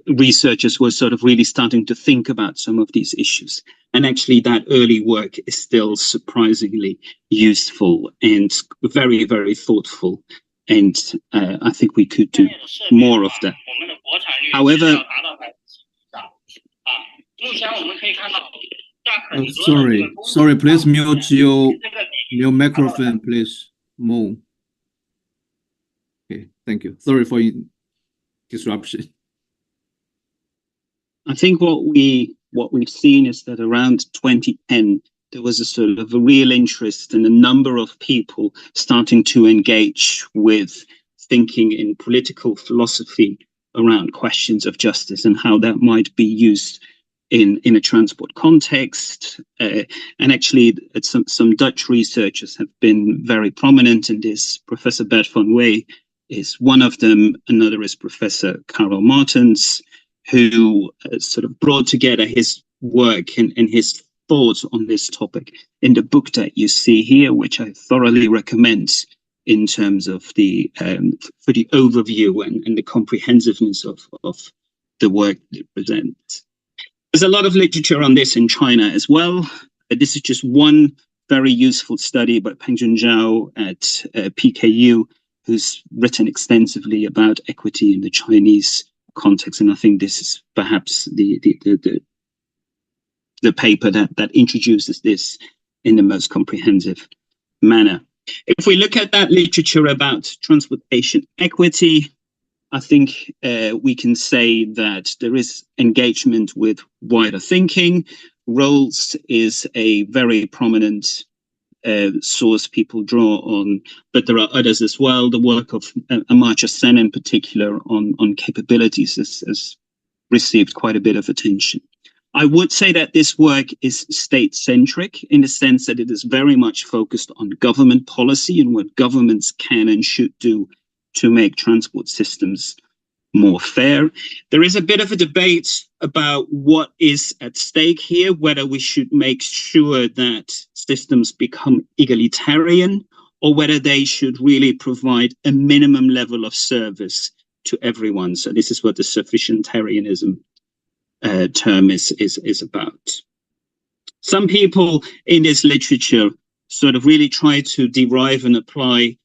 researchers were sort of really starting to think about some of these issues. And actually that early work is still surprisingly useful and very, very thoughtful. And I think we could do more of that. However, sorry, please mute your microphone, please. Move. Okay, thank you. Sorry for disruption. I think what we've seen is that around 2010, there was a sort of a real interest in a number of people starting to engage with thinking in political philosophy around questions of justice and how that might be used in a transport context. And actually, some Dutch researchers have been very prominent in this. Professor Bert van Wey is one of them. Another is Professor Karel Martens, who sort of brought together his work and his thoughts on this topic in the book that you see here, which I thoroughly recommend in terms of for the overview and the comprehensiveness of the work they present. There's a lot of literature on this in China as well. This is just one very useful study by Pengjun Zhao at PKU, who's written extensively about equity in the Chinese context. And I think this is perhaps the paper that introduces this in the most comprehensive manner. If we look at that literature about transportation equity, I think we can say that there is engagement with wider thinking. Roles is a very prominent source people draw on, but there are others as well. The work of Amartya Sen in particular on capabilities has received quite a bit of attention. I would say that this work is state-centric in the sense that it is very much focused on government policy and what governments can and should do to make transport systems more fair. There is a bit of a debate about what is at stake here, whether we should make sure that systems become egalitarian or whether they should really provide a minimum level of service to everyone. So this is what the sufficientarianism term is about. Some people in this literature sort of really try to derive and apply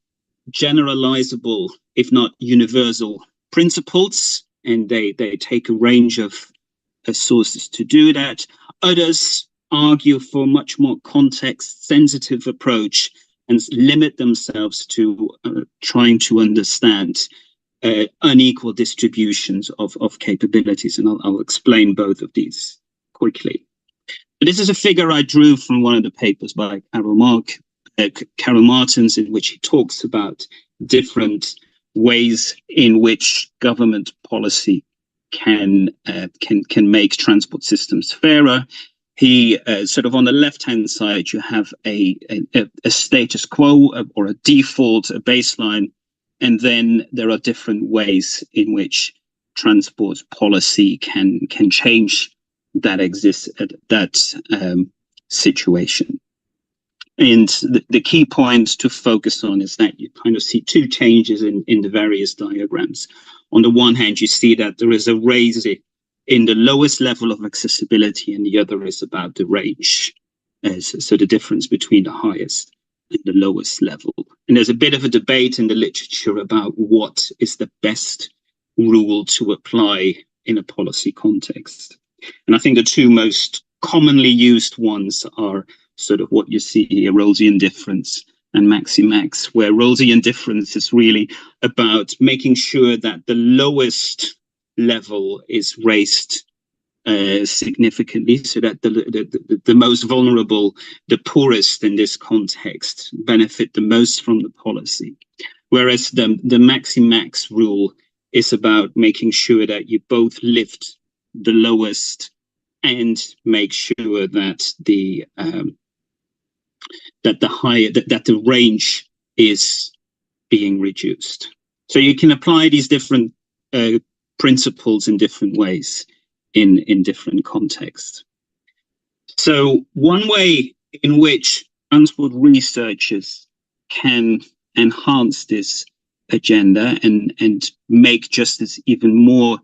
generalizable, if not universal, principles, and they take a range of sources to do that. Others argue for a much more context-sensitive approach and limit themselves to trying to understand unequal distributions of capabilities, and I'll explain both of these quickly. But this is a figure I drew from one of the papers by Karel Martens, in which he talks about different ways in which government policy can make transport systems fairer. He sort of on the left-hand side, you have a status quo or a default, a baseline, and then there are different ways in which transport policy can change that situation. And the key point to focus on is that you kind of see two changes in the various diagrams. On the one hand, you see that there is a raise in the lowest level of accessibility, and the other is about the range. So the difference between the highest and the lowest level. And there's a bit of a debate in the literature about what is the best rule to apply in a policy context. And I think the two most commonly used ones are sort of what you see here, Rollesian difference and Maximax, where Rollesian difference is really about making sure that the lowest level is raised significantly, so that the most vulnerable, the poorest in this context, benefit the most from the policy. Whereas the Maximax rule is about making sure that you both lift the lowest and make sure that the range is being reduced. So you can apply these different principles in different ways in different contexts. So one way in which transport researchers can enhance this agenda and make justice even more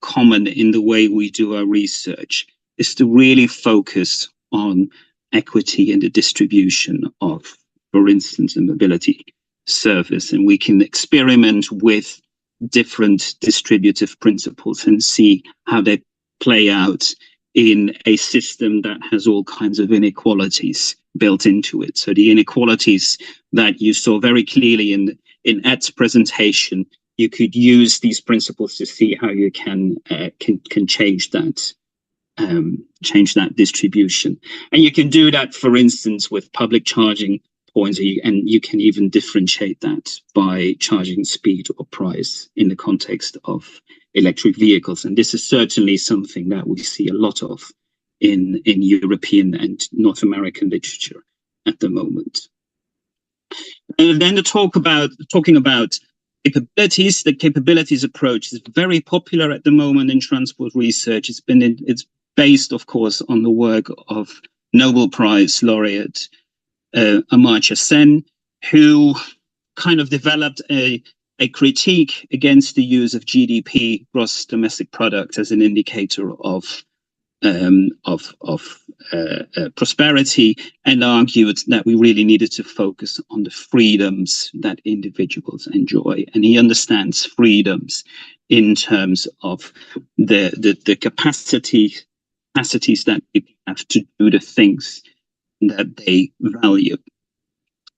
common in the way we do our research is to really focus on equity and the distribution of, for instance, a mobility service. And we can experiment with different distributive principles and see how they play out in a system that has all kinds of inequalities built into it. So the inequalities that you saw very clearly in Ed's presentation, you could use these principles to see how you can change that distribution. And you can do that, for instance, with public charging points, and you can even differentiate that by charging speed or price in the context of electric vehicles. And this is certainly something that we see a lot of in European and North American literature at the moment. And then talking about capabilities, the capabilities approach is very popular at the moment in transport research. It's based, of course, on the work of Nobel Prize laureate Amartya Sen, who kind of developed a critique against the use of GDP, gross domestic product, as an indicator of prosperity, and argued that we really needed to focus on the freedoms that individuals enjoy. And he understands freedoms in terms of the capacities that people have to do the things that they value.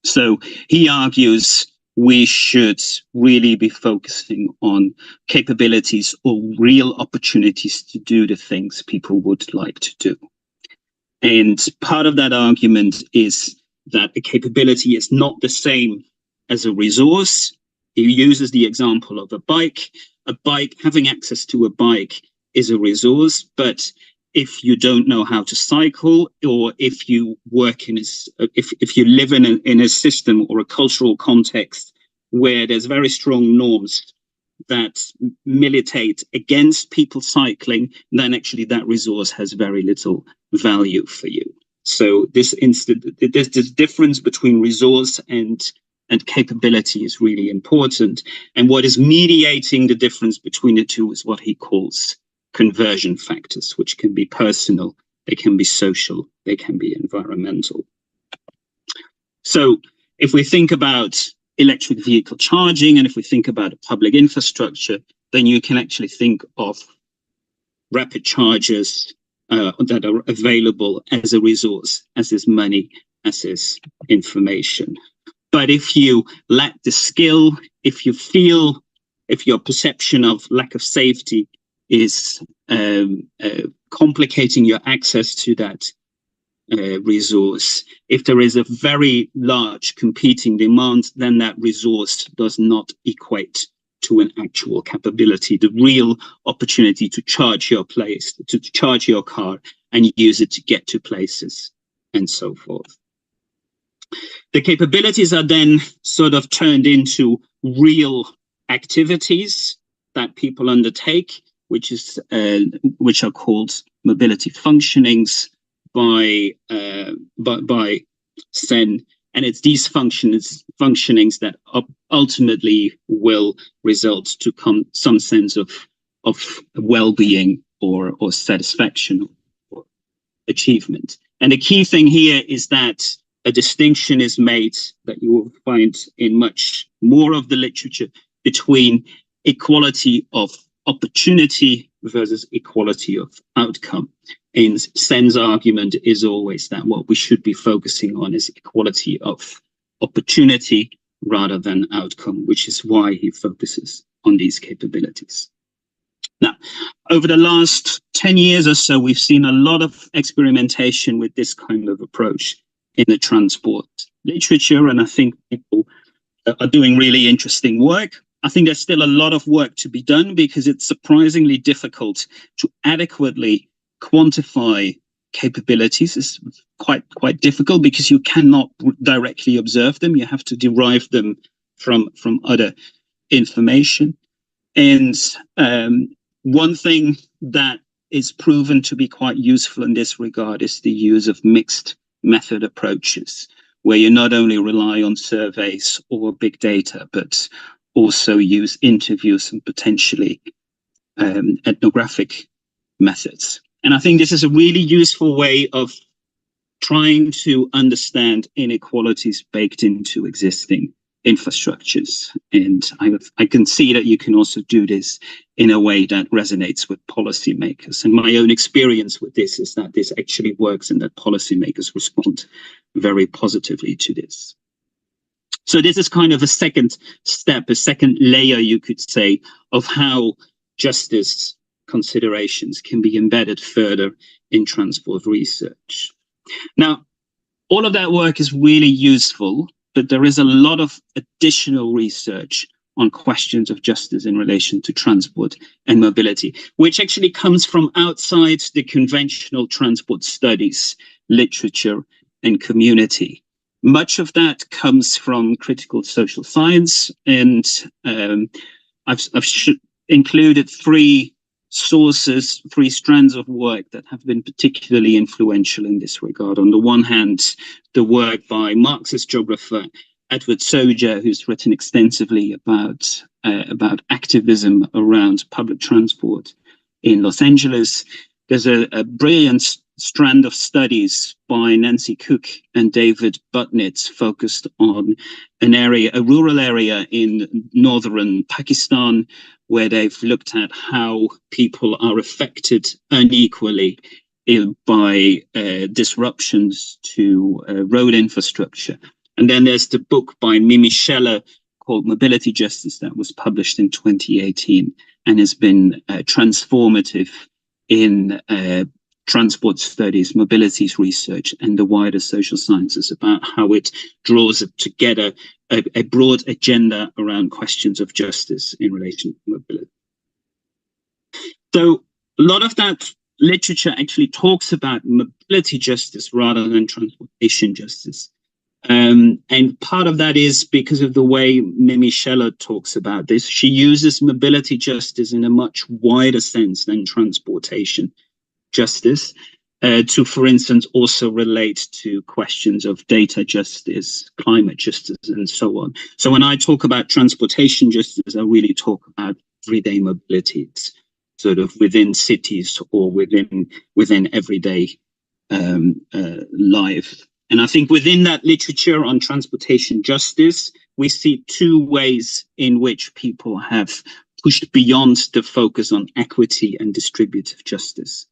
So he argues we should really be focusing on capabilities or real opportunities to do the things people would like to do. And part of that argument is that a capability is not the same as a resource. He uses the example of a bike. Having access to a bike is a resource, but if you don't know how to cycle, or if you work if you live in a system or a cultural context where there's very strong norms that militate against people cycling, then actually that resource has very little value for you. So there's this difference between resource and capability is really important. And what is mediating the difference between the two is what he calls conversion factors, which can be personal, they can be social, they can be environmental. So if we think about electric vehicle charging, and if we think about public infrastructure, then you can actually think of rapid chargers that are available as a resource, as is money, as is information. But if you lack the skill, if your perception of lack of safety is complicating your access to that resource. If there is a very large competing demand, then that resource does not equate to an actual capability, the real opportunity to charge your to charge your car and use it to get to places and so forth. The capabilities are then sort of turned into real activities that people undertake, which are called mobility functionings by SEN, and it's these functionings that ultimately will result to some sense of well-being or satisfaction or achievement. And the key thing here is that a distinction is made that you will find in much more of the literature between equality of opportunity versus equality of outcome. And Sen's argument is always that what we should be focusing on is equality of opportunity rather than outcome, which is why he focuses on these capabilities. Now, over the last 10 years or so, we've seen a lot of experimentation with this kind of approach in the transport literature, and I think people are doing really interesting work. I think there's still a lot of work to be done because it's surprisingly difficult to adequately quantify capabilities. It's quite difficult because you cannot directly observe them. You have to derive them from other information. And one thing that is proven to be quite useful in this regard is the use of mixed method approaches, where you not only rely on surveys or big data, but also use interviews and potentially ethnographic methods. And I think this is a really useful way of trying to understand inequalities baked into existing infrastructures. And I can see that you can also do this in a way that resonates with policymakers. And my own experience with this is that this actually works and that policymakers respond very positively to this. So this is kind of a second step, a second layer, you could say, of how justice considerations can be embedded further in transport research. Now, all of that work is really useful, but there is a lot of additional research on questions of justice in relation to transport and mobility, which actually comes from outside the conventional transport studies, literature, and community. Much of that comes from critical social science, and I've included three sources, three strands of work that have been particularly influential in this regard. On the one hand, the work by Marxist geographer Edward Soja, who's written extensively about activism around public transport in Los Angeles. There's a brilliant strand of studies by Nancy Cook and David Butnitz focused on a rural area in northern Pakistan, where they've looked at how people are affected unequally by disruptions to road infrastructure. And then there's the book by Mimi Scheller called Mobility Justice that was published in 2018 and has been transformative in transport studies, mobilities research, and the wider social sciences about how it draws together a broad agenda around questions of justice in relation to mobility. So a lot of that literature actually talks about mobility justice rather than transportation justice. And part of that is because of the way Mimi Scheller talks about this. She uses mobility justice in a much wider sense than transportation justice to, for instance, also relate to questions of data justice, climate justice, and so on. So when I talk about transportation justice, I really talk about everyday mobility, sort of within cities or within everyday life. And I think within that literature on transportation justice, we see two ways in which people have pushed beyond the focus on equity and distributive justice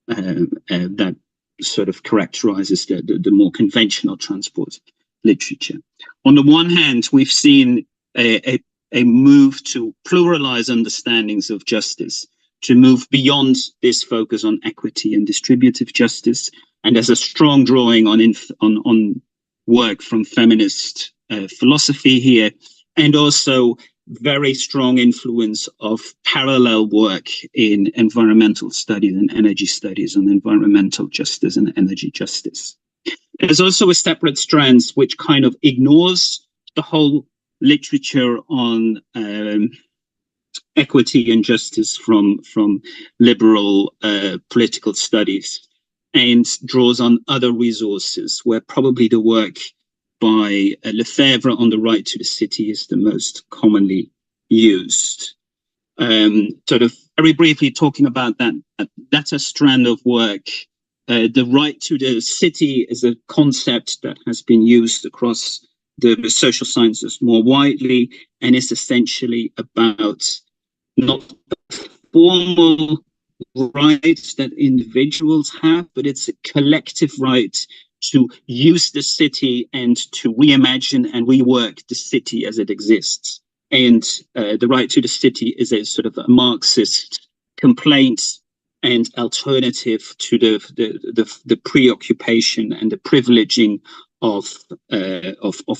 that sort of characterizes the more conventional transport literature. On the one hand, we've seen a move to pluralize understandings of justice, to move beyond this focus on equity and distributive justice, And there's a strong drawing on work from feminist philosophy here, and also very strong influence of parallel work in environmental studies and energy studies on environmental justice and energy justice. There's also a separate strand which kind of ignores the whole literature on equity and justice from liberal political studies, and draws on other resources, where probably the work by Lefebvre on the right to the city is the most commonly used. Sort of very briefly talking about that, that's a strand of work. The right to the city is a concept that has been used across the social sciences more widely, and is essentially about not formal rights that individuals have, but it's a collective right to use the city and to reimagine and rework the city as it exists. And the right to the city is a sort of a Marxist complaint and alternative to the preoccupation and the privileging of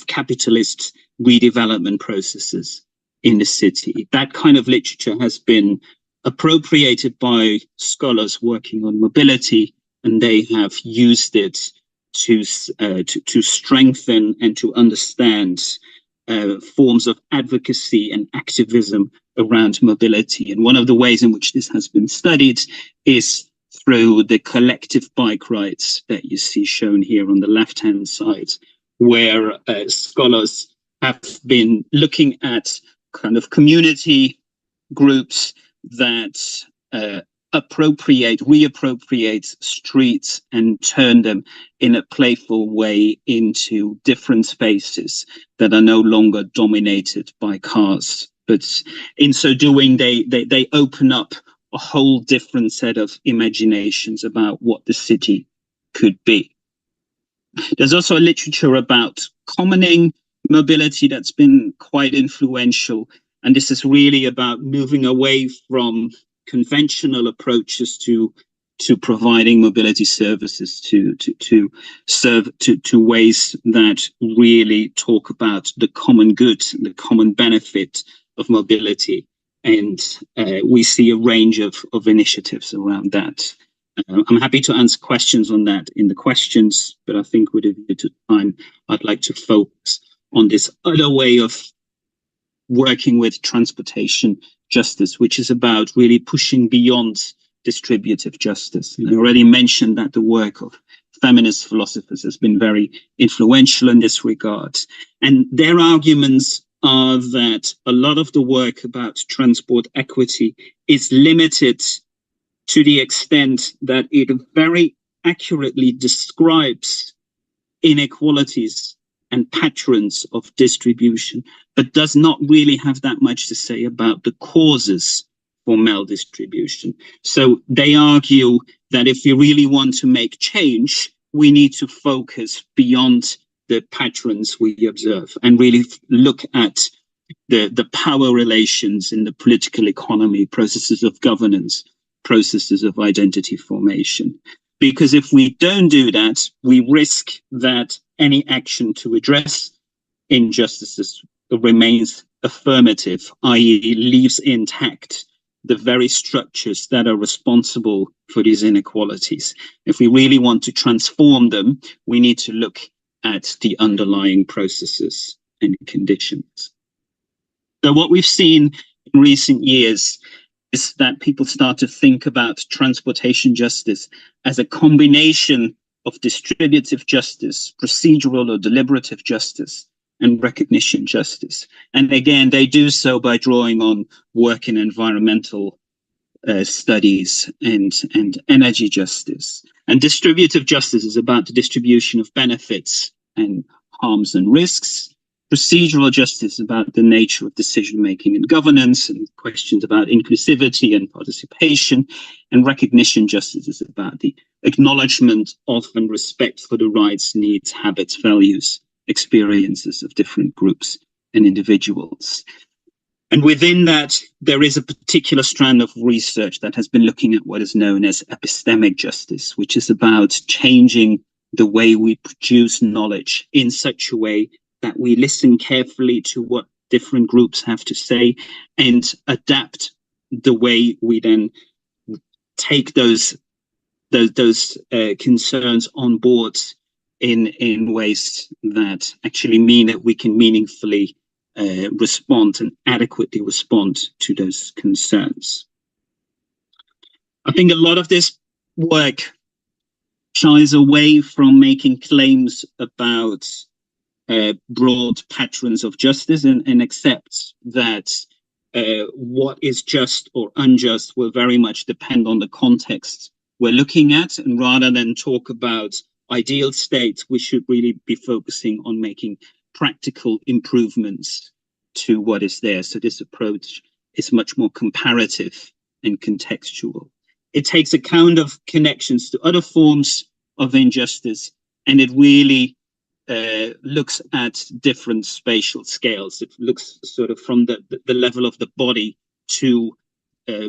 capitalist redevelopment processes in the city. That kind of literature has been appropriated by scholars working on mobility, and they have used it to strengthen and to understand forms of advocacy and activism around mobility. And one of the ways in which this has been studied is through the collective bike rides that you see shown here on the left-hand side, where scholars have been looking at kind of community groups that reappropriate streets and turn them in a playful way into different spaces that are no longer dominated by cars. But in so doing, they open up a whole different set of imaginations about what the city could be. There's also a literature about commoning mobility that's been quite influential. And this is really about moving away from conventional approaches to providing mobility services to ways that really talk about the common good, the common benefit of mobility. And we see a range of initiatives around that. I'm happy to answer questions on that in the questions, but I think with a view to time, I'd like to focus on this other way of working with transportation justice, which is about really pushing beyond distributive justice. And I already mentioned that the work of feminist philosophers has been very influential in this regard. And their arguments are that a lot of the work about transport equity is limited to the extent that it very accurately describes inequalities and patterns of distribution, but does not really have that much to say about the causes for maldistribution. So they argue that if we really want to make change, we need to focus beyond the patterns we observe and really look at the power relations in the political economy, processes of governance, processes of identity formation. Because if we don't do that, we risk that any action to address injustices remains affirmative, i.e. leaves intact the very structures that are responsible for these inequalities. If we really want to transform them, we need to look at the underlying processes and conditions. So what we've seen in recent years is that people start to think about transportation justice as a combination of distributive justice, procedural or deliberative justice, and recognition justice. And again, they do so by drawing on work in environmental studies and energy justice. And distributive justice is about the distribution of benefits and harms and risks. Procedural justice is about the nature of decision-making and governance and questions about inclusivity and participation. And recognition justice is about the acknowledgement of and respect for the rights, needs, habits, values, experiences of different groups and individuals. And within that, there is a particular strand of research that has been looking at what is known as epistemic justice, which is about changing the way we produce knowledge in such a way that we listen carefully to what different groups have to say and adapt the way we then take those concerns on board in ways that actually mean that we can meaningfully respond and adequately respond to those concerns. I think a lot of this work shies away from making claims about broad patterns of justice and accepts that what is just or unjust will very much depend on the context we're looking at, and rather than talk about ideal states, we should really be focusing on making practical improvements to what is there. So this approach is much more comparative and contextual. It takes account of connections to other forms of injustice, and it really looks at different spatial scales. It looks sort of from the level of the body to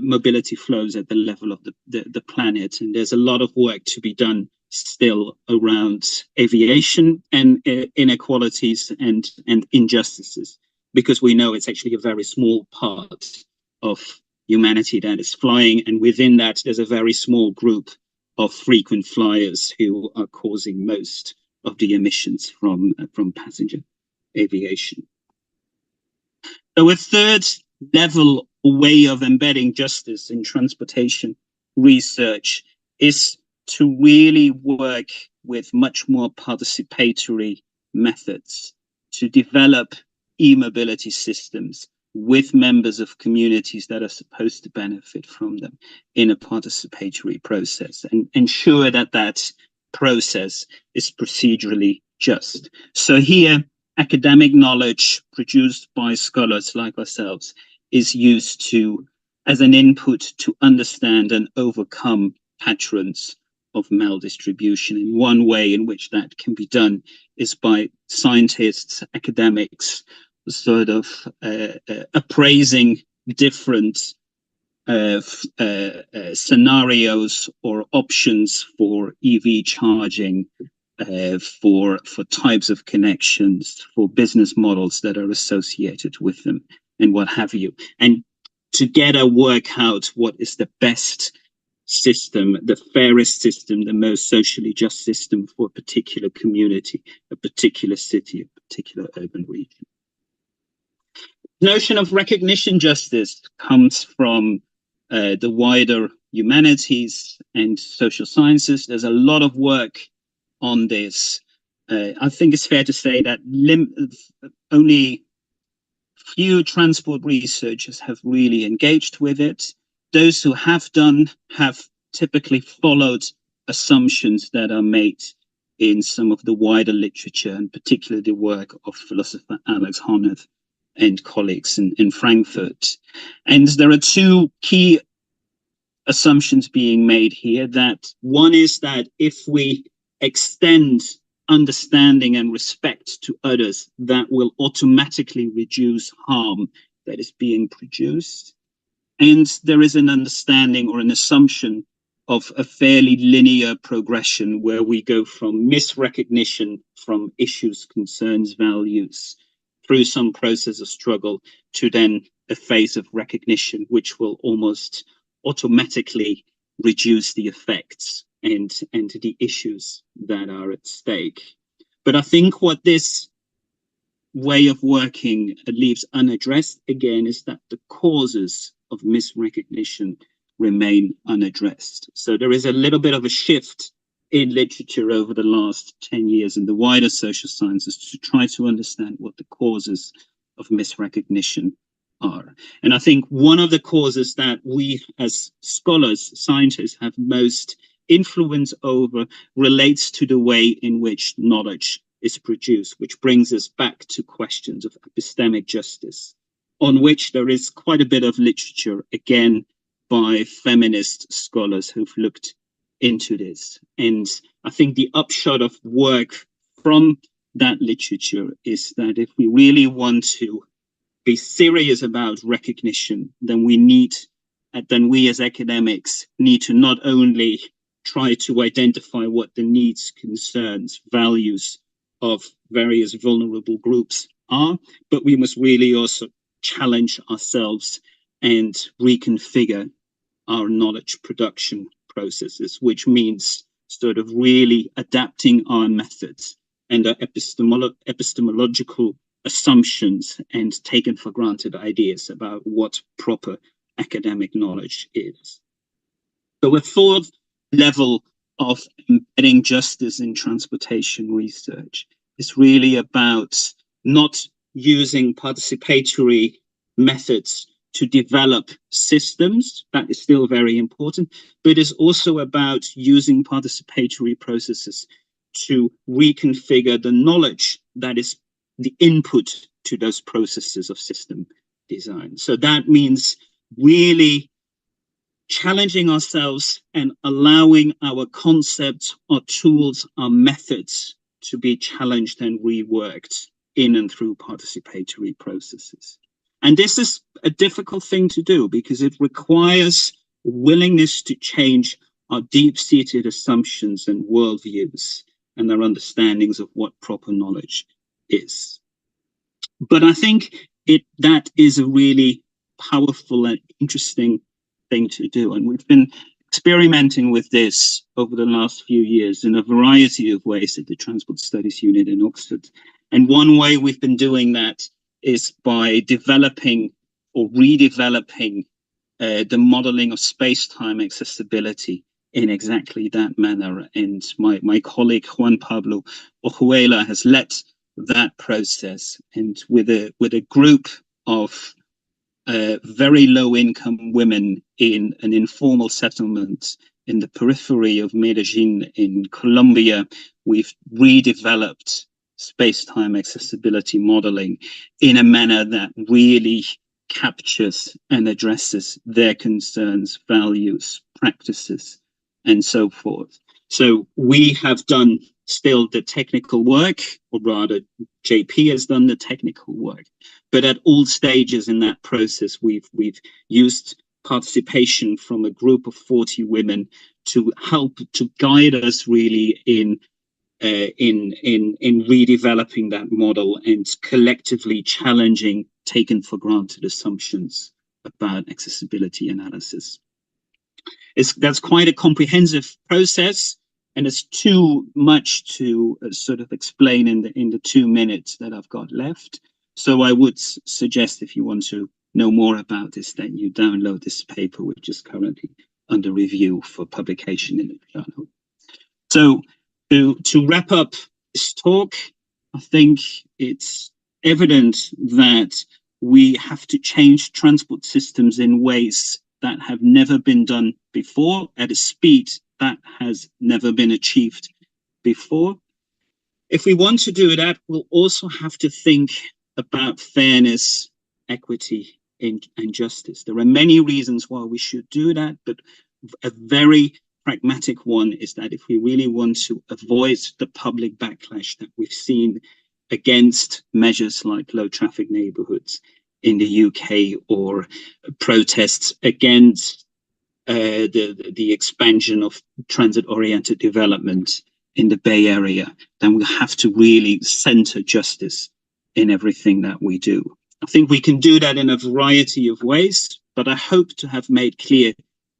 mobility flows at the level of the planet. And there's a lot of work to be done still around aviation and inequalities and injustices, because we know it's actually a very small part of humanity that is flying, and within that there's a very small group of frequent flyers who are causing most of the emissions from passenger aviation. So a third level way of embedding justice in transportation research is to really work with much more participatory methods to develop e-mobility systems with members of communities that are supposed to benefit from them in a participatory process, and ensure that that process is procedurally just. So here, academic knowledge produced by scholars like ourselves is used as an input to understand and overcome patterns of maldistribution. And one way in which that can be done is by scientists, academics, sort of appraising different scenarios or options for EV charging, for types of connections, for business models that are associated with them, and what have you. And together work out what is the best system, the fairest system, the most socially just system for a particular community, a particular city, a particular urban region. The notion of recognition justice comes from the wider humanities and social sciences. There's a lot of work on this. I think it's fair to say that only few transport researchers have really engaged with it. Those who have done have typically followed assumptions that are made in some of the wider literature, and particularly the work of philosopher Alex Honnold and colleagues in Frankfurt. And there are two key assumptions being made here. That one is that if we extend understanding and respect to others, that will automatically reduce harm that is being produced. And there is an understanding or an assumption of a fairly linear progression where we go from misrecognition from issues, concerns, values, through some process of struggle to then a phase of recognition, which will almost automatically reduce the effects and the issues that are at stake. But I think what this way of working leaves unaddressed again is that the causes of misrecognition remain unaddressed. So there is a little bit of a shift in literature over the last 10 years in the wider social sciences to try to understand what the causes of misrecognition are. And I think one of the causes that we as scholars, scientists, have most influence over relates to the way in which knowledge is produced, which brings us back to questions of epistemic justice, on which there is quite a bit of literature, again, by feminist scholars who've looked into this. And I think the upshot of work from that literature is that if we really want to be serious about recognition, then we as academics need to not only try to identify what the needs, concerns, values of various vulnerable groups are, but we must really also challenge ourselves and reconfigure our knowledge production processes, which means sort of really adapting our methods and our epistemological assumptions and taken for granted ideas about what proper academic knowledge is. So a fourth level of embedding justice in transportation research is really about not using participatory methods to develop systems. That is still very important, but it's also about using participatory processes to reconfigure the knowledge that is the input to those processes of system design. So that means really challenging ourselves and allowing our concepts, our tools, our methods to be challenged and reworked in and through participatory processes. And this is a difficult thing to do because it requires willingness to change our deep-seated assumptions and worldviews and our understandings of what proper knowledge is. But I think that is a really powerful and interesting thing to do. And we've been experimenting with this over the last few years in a variety of ways at the Transport Studies Unit in Oxford. And one way we've been doing that is by developing or redeveloping the modeling of space-time accessibility in exactly that manner. And my colleague Juan Pablo Ojuela has led that process, and with a group of very low-income women in an informal settlement in the periphery of Medellin in Colombia, we've redeveloped space-time accessibility modeling in a manner that really captures and addresses their concerns, values, practices, and so forth. So we have done still the technical work, or rather JP has done the technical work, but at all stages in that process, we've used participation from a group of 40 women to help to guide us really in redeveloping that model and collectively challenging taken for granted assumptions about accessibility analysis. That's quite a comprehensive process, and it's too much to sort of explain in the 2 minutes that I've got left. So I would suggest, if you want to know more about this, that you download this paper, which is currently under review for publication in the journal. So to wrap up this talk, I think it's evident that we have to change transport systems in ways that have never been done before, at a speed that has never been achieved before. If we want to do that, we'll also have to think about fairness, equity, and justice. There are many reasons why we should do that, but a very pragmatic one is that if we really want to avoid the public backlash that we've seen against measures like low traffic neighborhoods in the UK, or protests against the expansion of transit-oriented development in the Bay Area, then we have to really center justice in everything that we do. I think we can do that in a variety of ways, but I hope to have made clear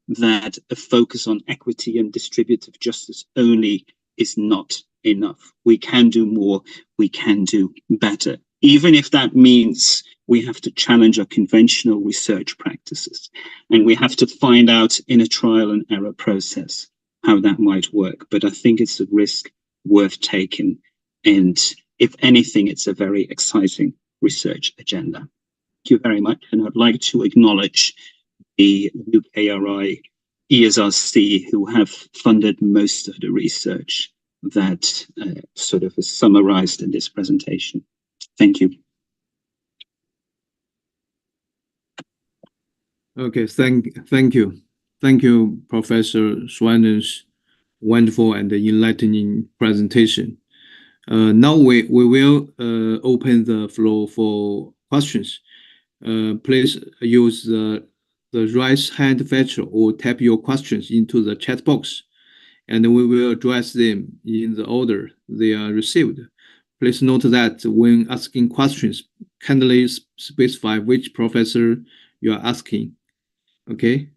that a focus on equity and distributive justice only is not enough. We can do more, we can do better, even if that means we have to challenge our conventional research practices, and we have to find out in a trial and error process how that might work. But I think it's a risk worth taking, and if anything, it's a very exciting research agenda. Thank you very much, and I'd like to acknowledge the UKRI ESRC, who have funded most of the research that sort of is summarized in this presentation. Thank you. Okay, thank you, Professor Schwanen's wonderful and enlightening presentation. Now we will open the floor for questions. please use the raise hand feature or type your questions into the chat box, and we will address them in the order they are received. Please note that when asking questions, kindly specify which professor you are asking. Okay.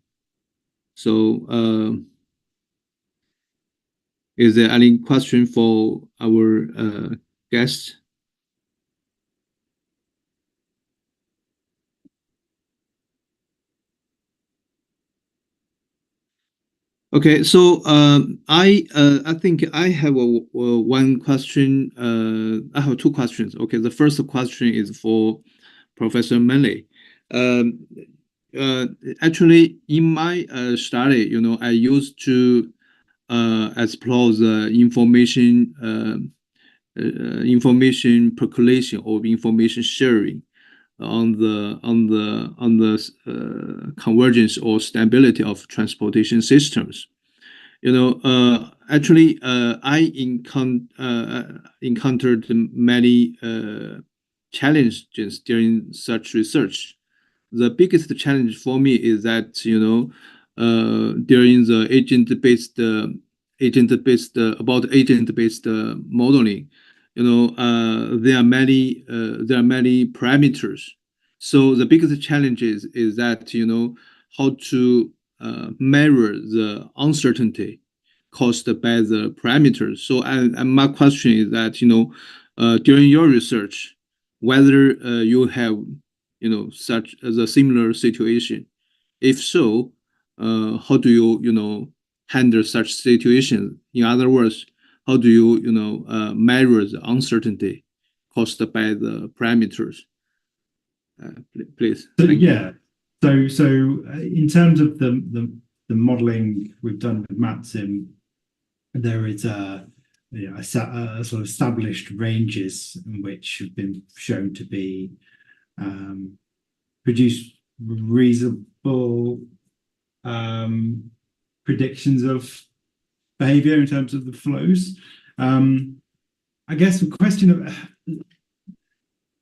So, is there any question for our guests? Okay, so I think I have one question. I have two questions. Okay, the first question is for Professor Manley. Actually, in my study, I used to explore the information percolation or information sharing on the convergence or stability of transportation systems. Actually, I encountered many challenges during such research. The biggest challenge for me is that during the agent-based modeling, there are many parameters. So the biggest challenge is that how to measure the uncertainty caused by the parameters. So and my question is that during your research, whether you have such as a similar situation. If so, how do you handle such situations? In other words, how do you measure the uncertainty caused by the parameters? Please. So in terms of the modeling we've done with MatSim, there is a sort of established ranges in which have been shown to be produce reasonable predictions of behavior in terms of the flows. I guess the question of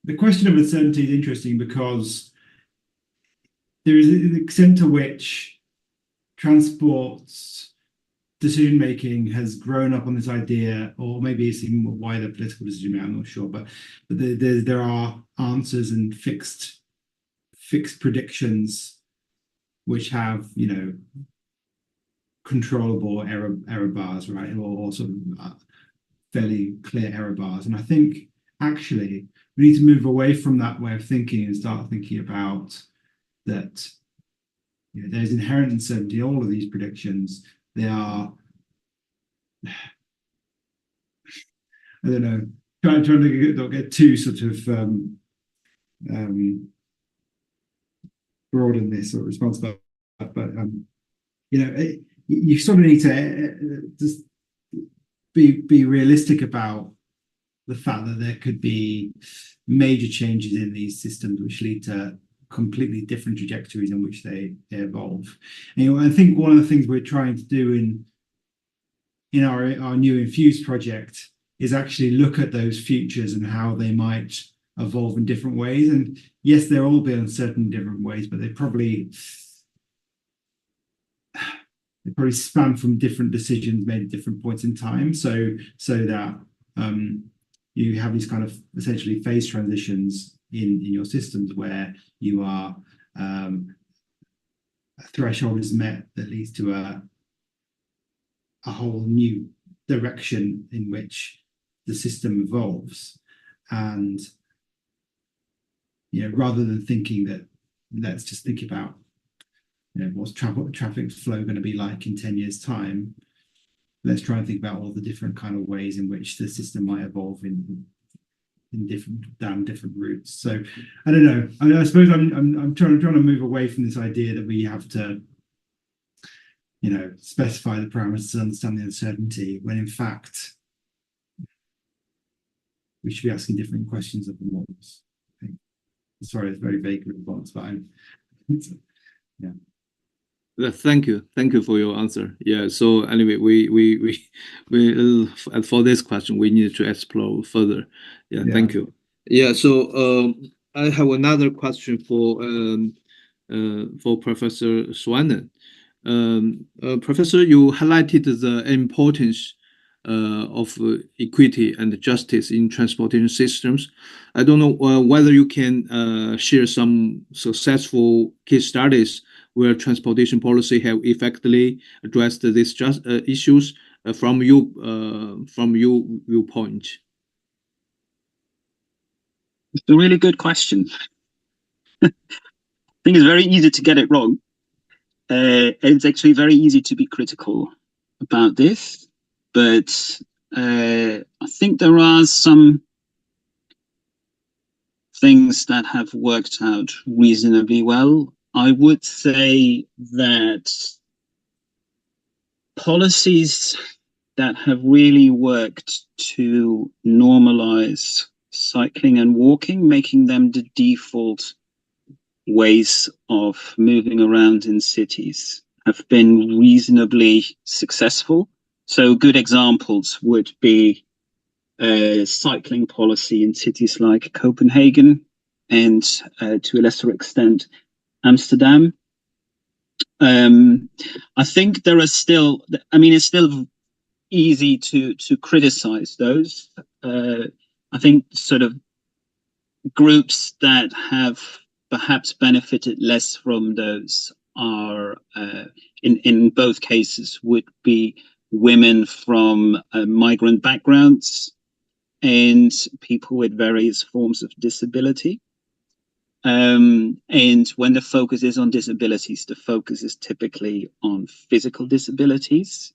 uncertainty is interesting because there is an extent to which transport's decision making has grown up on this idea, or maybe it's even wider political decision making, I'm not sure, but there are answers and fixed predictions which have controllable error bars, right, or sort of fairly clear error bars. And I think actually we need to move away from that way of thinking and start thinking about that there's inherent uncertainty in all of these predictions. They are, I don't know, trying to not get too sort of broad in this or responsible, but you sort of need to just be realistic about the fact that there could be major changes in these systems which lead to completely different trajectories in which they evolve. And I think one of the things we're trying to do in our new Infuse project is actually look at those futures and how they might evolve in different ways. And yes, they'll all be uncertain in different ways, but they probably span from different decisions made at different points in time, so that you have these kind of essentially phase transitions in your systems where you are a threshold is met that leads to a whole new direction in which the system evolves. And rather than thinking that let's just think about what's traffic flow going to be like in 10 years time, let's try and think about all the different kind of ways in which the system might evolve down different routes. So I don't know. I suppose I'm trying to move away from this idea that we have to specify the parameters to understand the uncertainty, when in fact we should be asking different questions of the models. I think. Sorry, it's a very vague response, but yeah. Thank you for your answer. Yeah. So anyway, we for this question we need to explore further. Yeah. Thank you. Yeah. So I have another question for Professor Schwanen. Professor, you highlighted the importance of equity and justice in transportation systems. I don't know whether you can share some successful case studies where transportation policy have effectively addressed these issues from your viewpoint. It's a really good question. I think it's very easy to get it wrong. It's actually very easy to be critical about this, but I think there are some things that have worked out reasonably well. I would say that policies that have really worked to normalize cycling and walking, making them the default ways of moving around in cities, have been reasonably successful. So good examples would be cycling policy in cities like Copenhagen and to a lesser extent Amsterdam. I think there are still, it's still easy to criticize those. I think sort of groups that have perhaps benefited less from those are, in both cases, would be women from migrant backgrounds and people with various forms of disability. And when the focus is on disabilities, the focus is typically on physical disabilities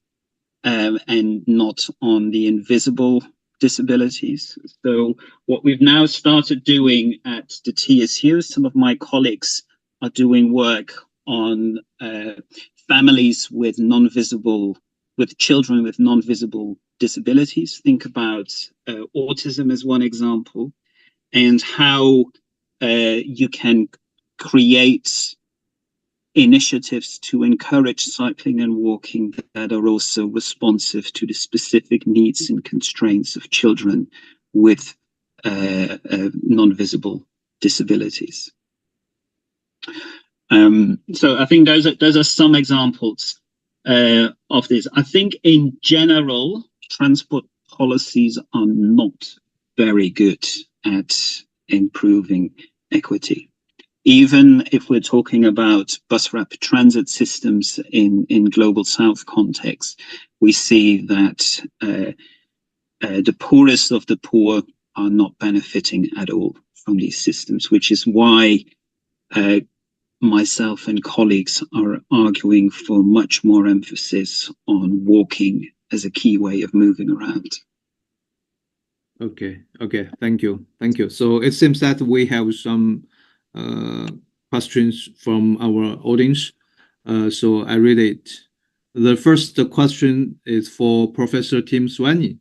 and not on the invisible disabilities. So what we've now started doing at the TSU, some of my colleagues are doing work on families with children with non-visible disabilities. Think about autism as one example, and how you can create initiatives to encourage cycling and walking that are also responsive to the specific needs and constraints of children with non-visible disabilities. So I think those are some examples of this. I think in general, transport policies are not very good at improving equity. Even if we're talking about bus rapid transit systems in global south context, we see that the poorest of the poor are not benefiting at all from these systems, which is why myself and colleagues are arguing for much more emphasis on walking as a key way of moving around. Okay, thank you. So it seems that we have some questions from our audience. So I read it. The first question is for Professor Tim Schwanen.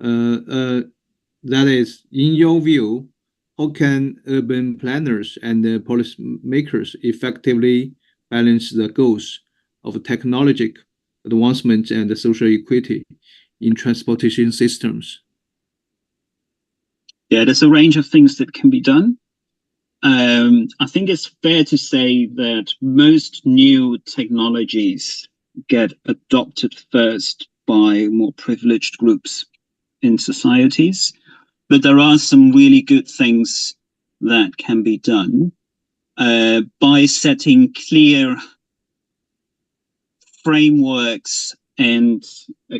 That is, in your view, how can urban planners and policymakers effectively balance the goals of technological advancement and social equity in transportation systems? Yeah, there's a range of things that can be done. I think it's fair to say that most new technologies get adopted first by more privileged groups in societies, but there are some really good things that can be done by setting clear frameworks and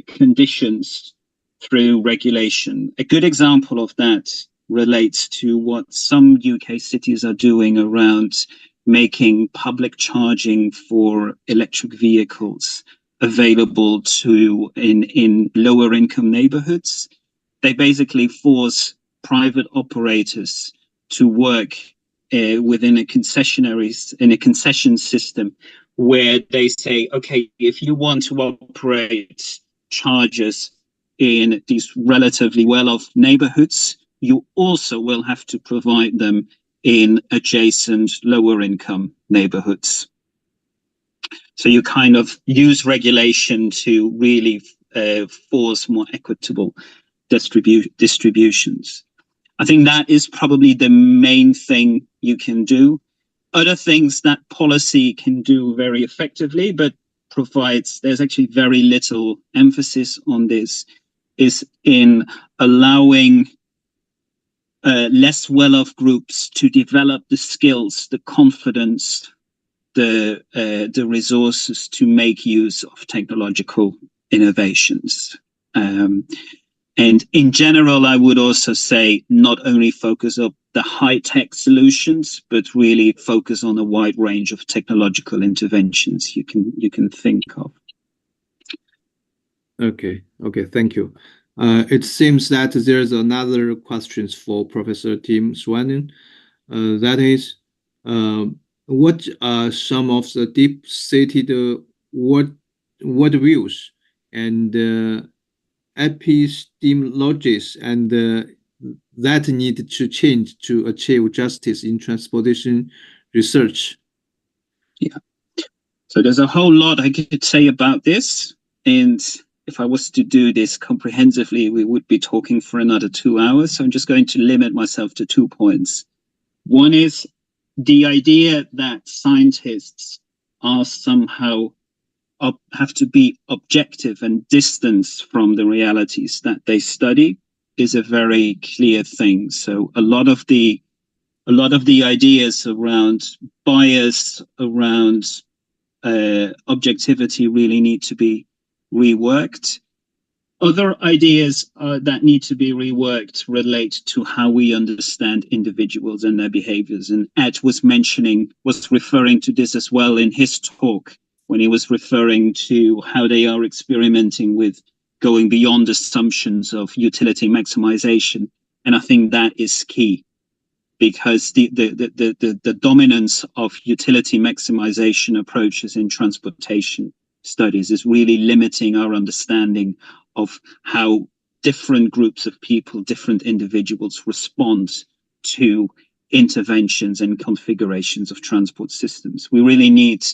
conditions through regulation. A good example of that relates to what some UK cities are doing around making public charging for electric vehicles available to in lower income neighborhoods. They basically force private operators to work within a concession system where they say, okay, if you want to operate chargers in these relatively well-off neighborhoods, you also will have to provide them in adjacent lower income neighborhoods. So you kind of use regulation to really force more equitable distributions. I think that is probably the main thing you can do. Other things that policy can do very effectively, but there's actually very little emphasis on this, is in allowing less well-off groups to develop the skills, the confidence, the resources to make use of technological innovations. And in general, I would also say not only focus on the high-tech solutions, but really focus on a wide range of technological interventions you can think of. Okay, thank you. It seems that there's another question for Professor Tim Schwanen. That is, what are some of the deep-seated world views and epistemologies and that need to change to achieve justice in transportation research? Yeah. So there's a whole lot I could say about this, and if I was to do this comprehensively, we would be talking for another 2 hours. So I'm just going to limit myself to 2 points. One is the idea that scientists are somehow have to be objective and distanced from the realities that they study is a very clear thing. So a lot of the ideas around bias, around objectivity really need to be reworked. Other ideas that need to be reworked relate to how we understand individuals and their behaviors. And Ed was referring to this as well in his talk, when he was referring to how they are experimenting with going beyond assumptions of utility maximization. And I think that is key, because the dominance of utility maximization approaches in transportation studies is really limiting our understanding of how different groups of people, different individuals respond to interventions and configurations of transport systems. We really need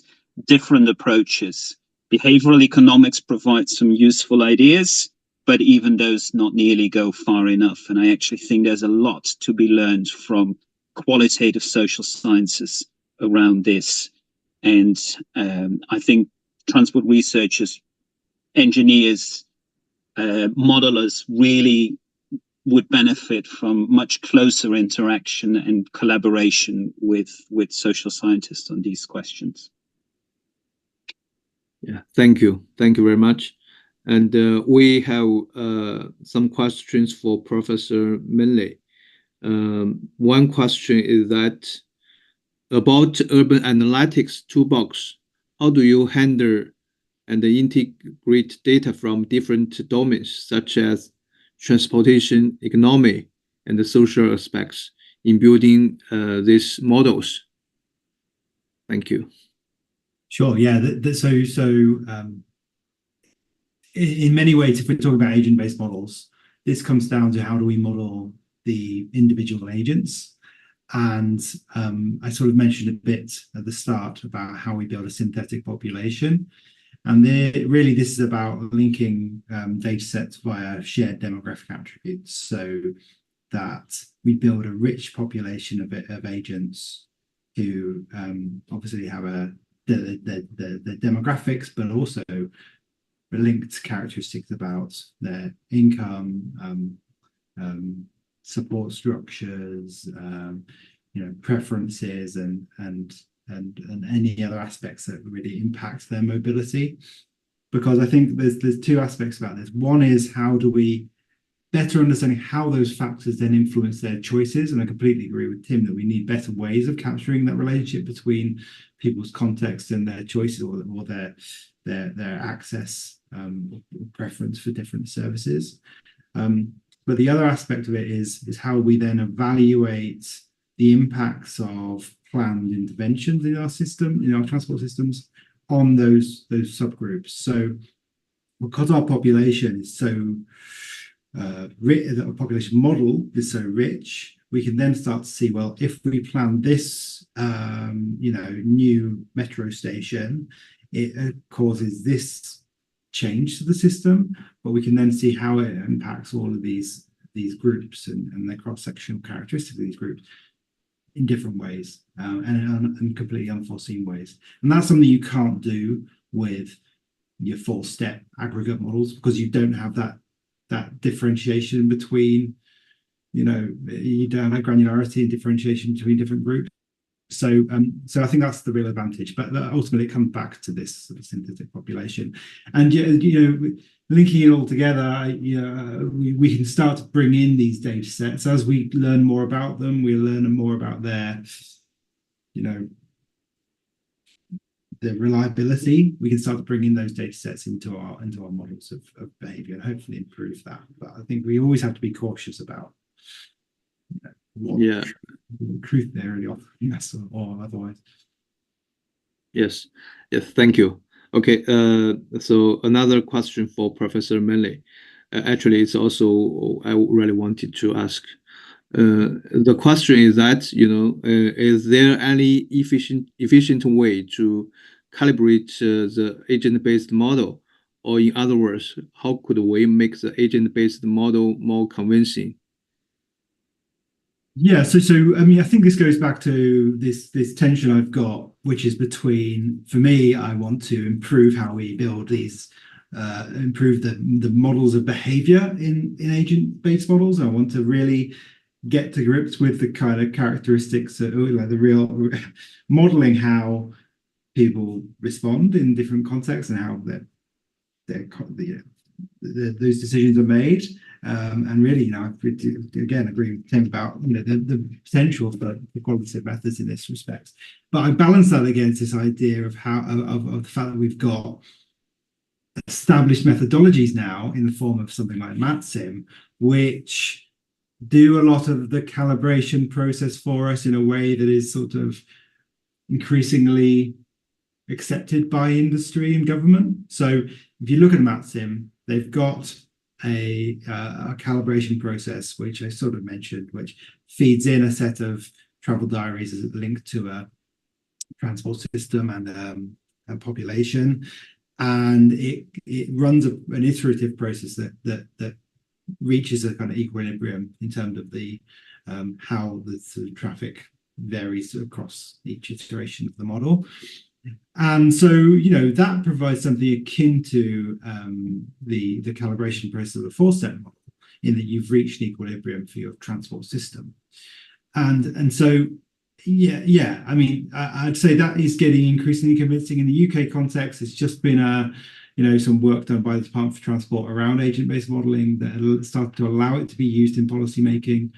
different approaches. Behavioral economics provides some useful ideas, but even those not nearly go far enough. And I actually think there's a lot to be learned from qualitative social sciences around this. And I think transport researchers, engineers, modelers really would benefit from much closer interaction and collaboration with social scientists on these questions. Yeah, thank you very much. And we have some questions for Professor Manley. One question is that about urban analytics toolbox, how do you handle and integrate data from different domains such as transportation, economy, and the social aspects in building these models? Thank you. Sure. Yeah. In many ways, if we're talking about agent-based models, this comes down to how do we model the individual agents. And I sort of mentioned a bit at the start about how we build a synthetic population. And really, this is about linking data sets via shared demographic attributes, so that we build a rich population of agents who obviously have the demographics, but also linked characteristics about their income, support structures, preferences, and any other aspects that really impact their mobility. Because I think there's two aspects about this. One is how do we better understanding how those factors then influence their choices. And I completely agree with Tim that we need better ways of capturing that relationship between people's context and their choices, or their access or preference for different services. But the other aspect of it is how we then evaluate the impacts of planned interventions in our system, in our transport systems, on those subgroups. So because our population is so the population model is so rich, we can then start to see, well, if we plan this new metro station, it causes this change to the system, but we can then see how it impacts all of these these groups and the cross-sectional characteristics of these groups in different ways and completely unforeseen ways. And that's something you can't do with your 4-step aggregate models, because you don't have that differentiation between, you don't have granularity and differentiation between different groups. So I think that's the real advantage, but ultimately it comes back to this sort of synthetic population. And linking it all together, we can start to bring in these data sets as we learn more about them. We learn more about their reliability. We can start to bring in those data sets into our models of behavior and hopefully improve that. But I think we always have to be cautious about truth there really often, yes, or otherwise. Yes, thank you. Okay, so another question for Professor Manley. Actually, it's also I really wanted to ask. The question is that, is there any efficient way to calibrate the agent-based model? Or in other words, how could we make the agent-based model more convincing? Yeah, so I mean, I think this goes back to this tension I've got, which is between, for me, I want to improve how we build these, improve the models of behavior in agent-based models. I want to really get to grips with the kind of characteristics, like the real modeling how people respond in different contexts and how those decisions are made. And really, I again agree with Tim about the potential for qualitative methods in this respect. But I balance that against this idea of of the fact that we've got established methodologies now in the form of something like MatSim, which do a lot of the calibration process for us in a way that is sort of increasingly accepted by industry and government. So if you look at MatSim, they've got a calibration process, which I sort of mentioned, which feeds in a set of travel diaries as linked to a transport system and a population, and it runs an iterative process that reaches a kind of equilibrium in terms of the how the sort of traffic varies across each iteration of the model. And so, that provides something akin to the calibration process of the 4-step model, in that you've reached an equilibrium for your transport system. And so, I mean, I'd say that is getting increasingly convincing in the UK context. It's just been some work done by the Department for Transport around agent-based modelling that started to allow it to be used in policy making.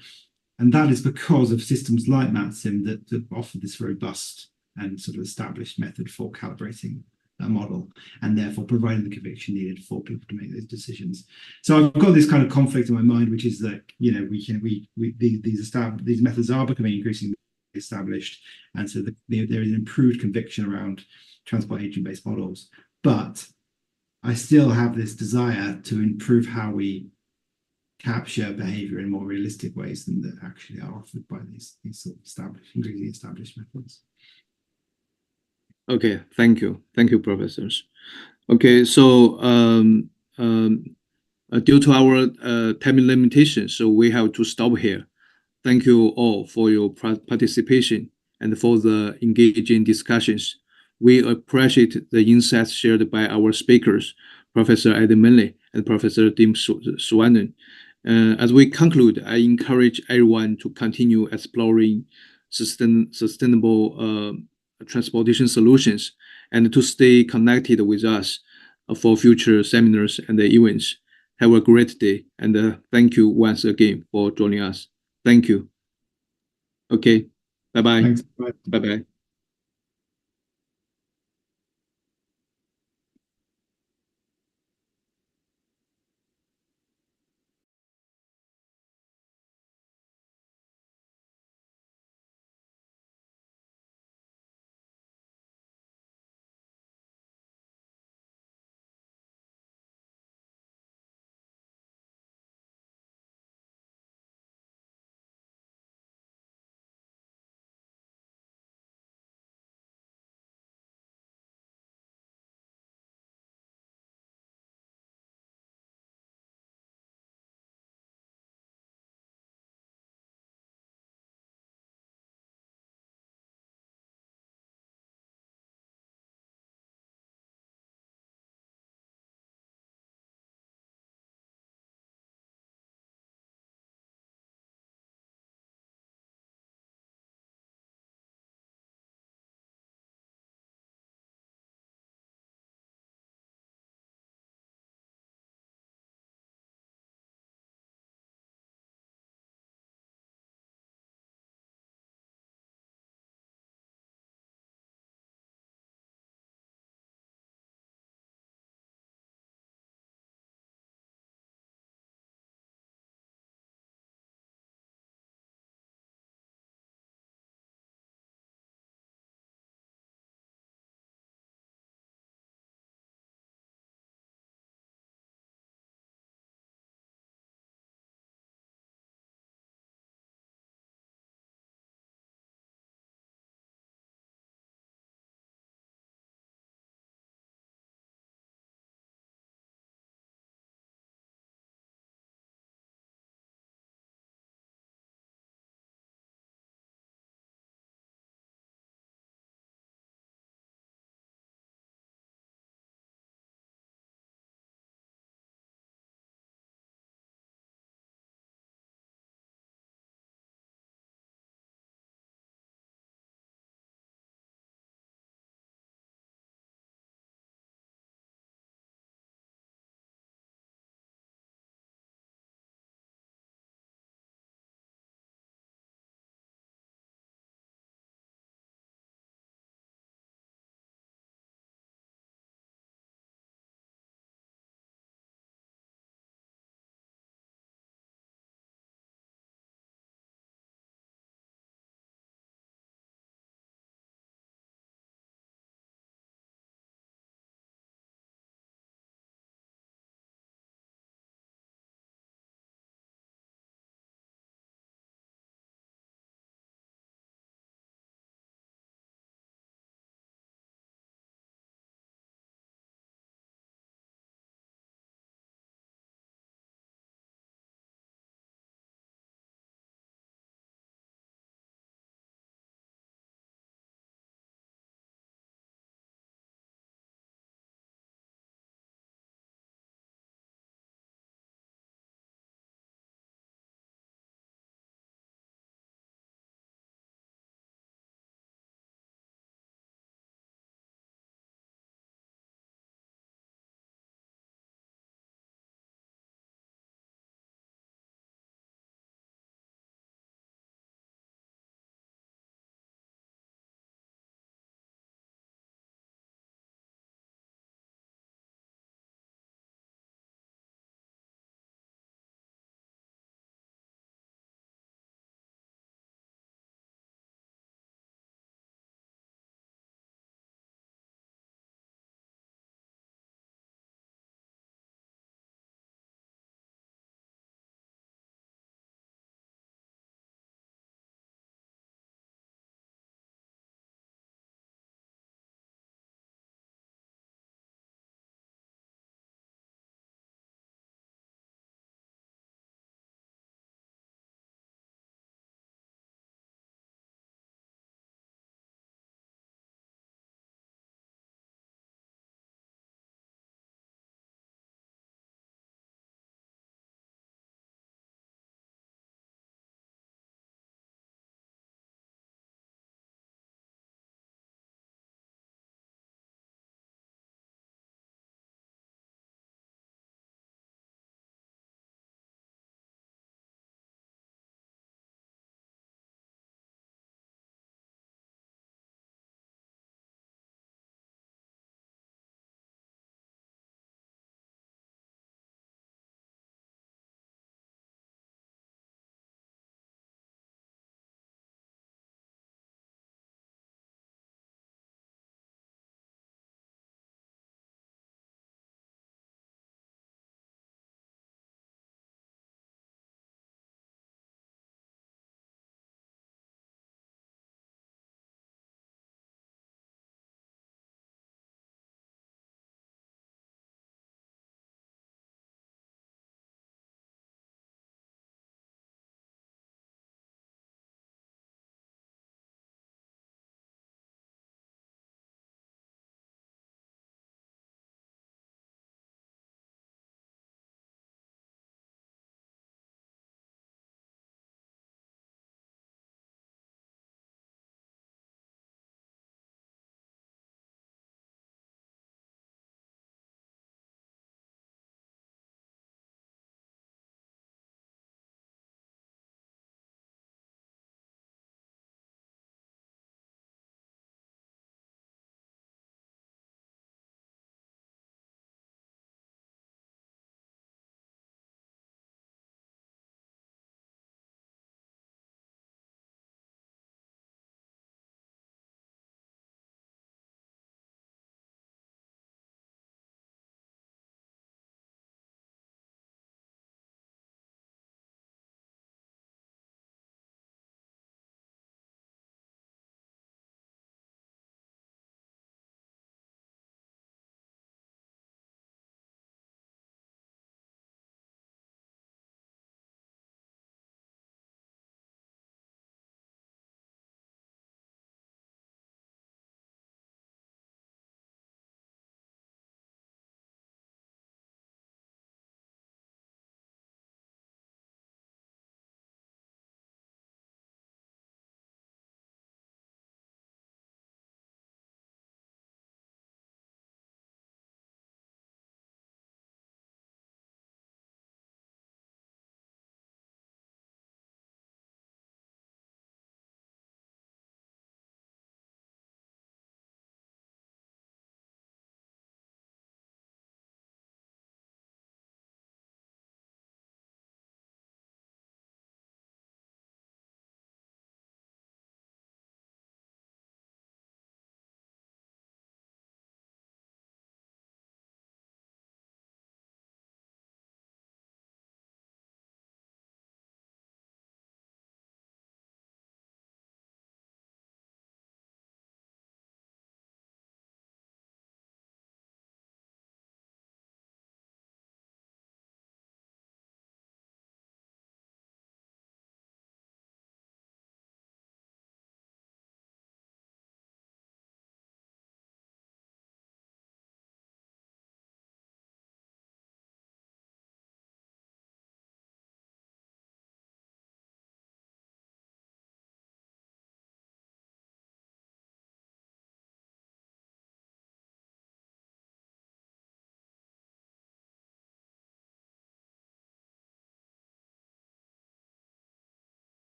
And that is because of systems like MatSim that offer this robust and sort of established method for calibrating a model, and therefore providing the conviction needed for people to make those decisions. So I've got this kind of conflict in my mind, which is that these methods are becoming increasingly established, and so there is an improved conviction around transport agent-based models. But I still have this desire to improve how we capture behavior in more realistic ways than that actually are offered by these sort of increasingly established methods. Okay, thank you, professors. Okay, so due to our time limitations, so we have to stop here. Thank you all for your participation and for the engaging discussions. We appreciate the insights shared by our speakers, Professor Ed Manley and Professor Tim Schwanen. As we conclude, I encourage everyone to continue exploring sustainable transportation solutions and to stay connected with us for future seminars and events. Have a great day, and thank you once again for joining us. Thank you. Okay, bye-bye. Thanks. Bye-bye.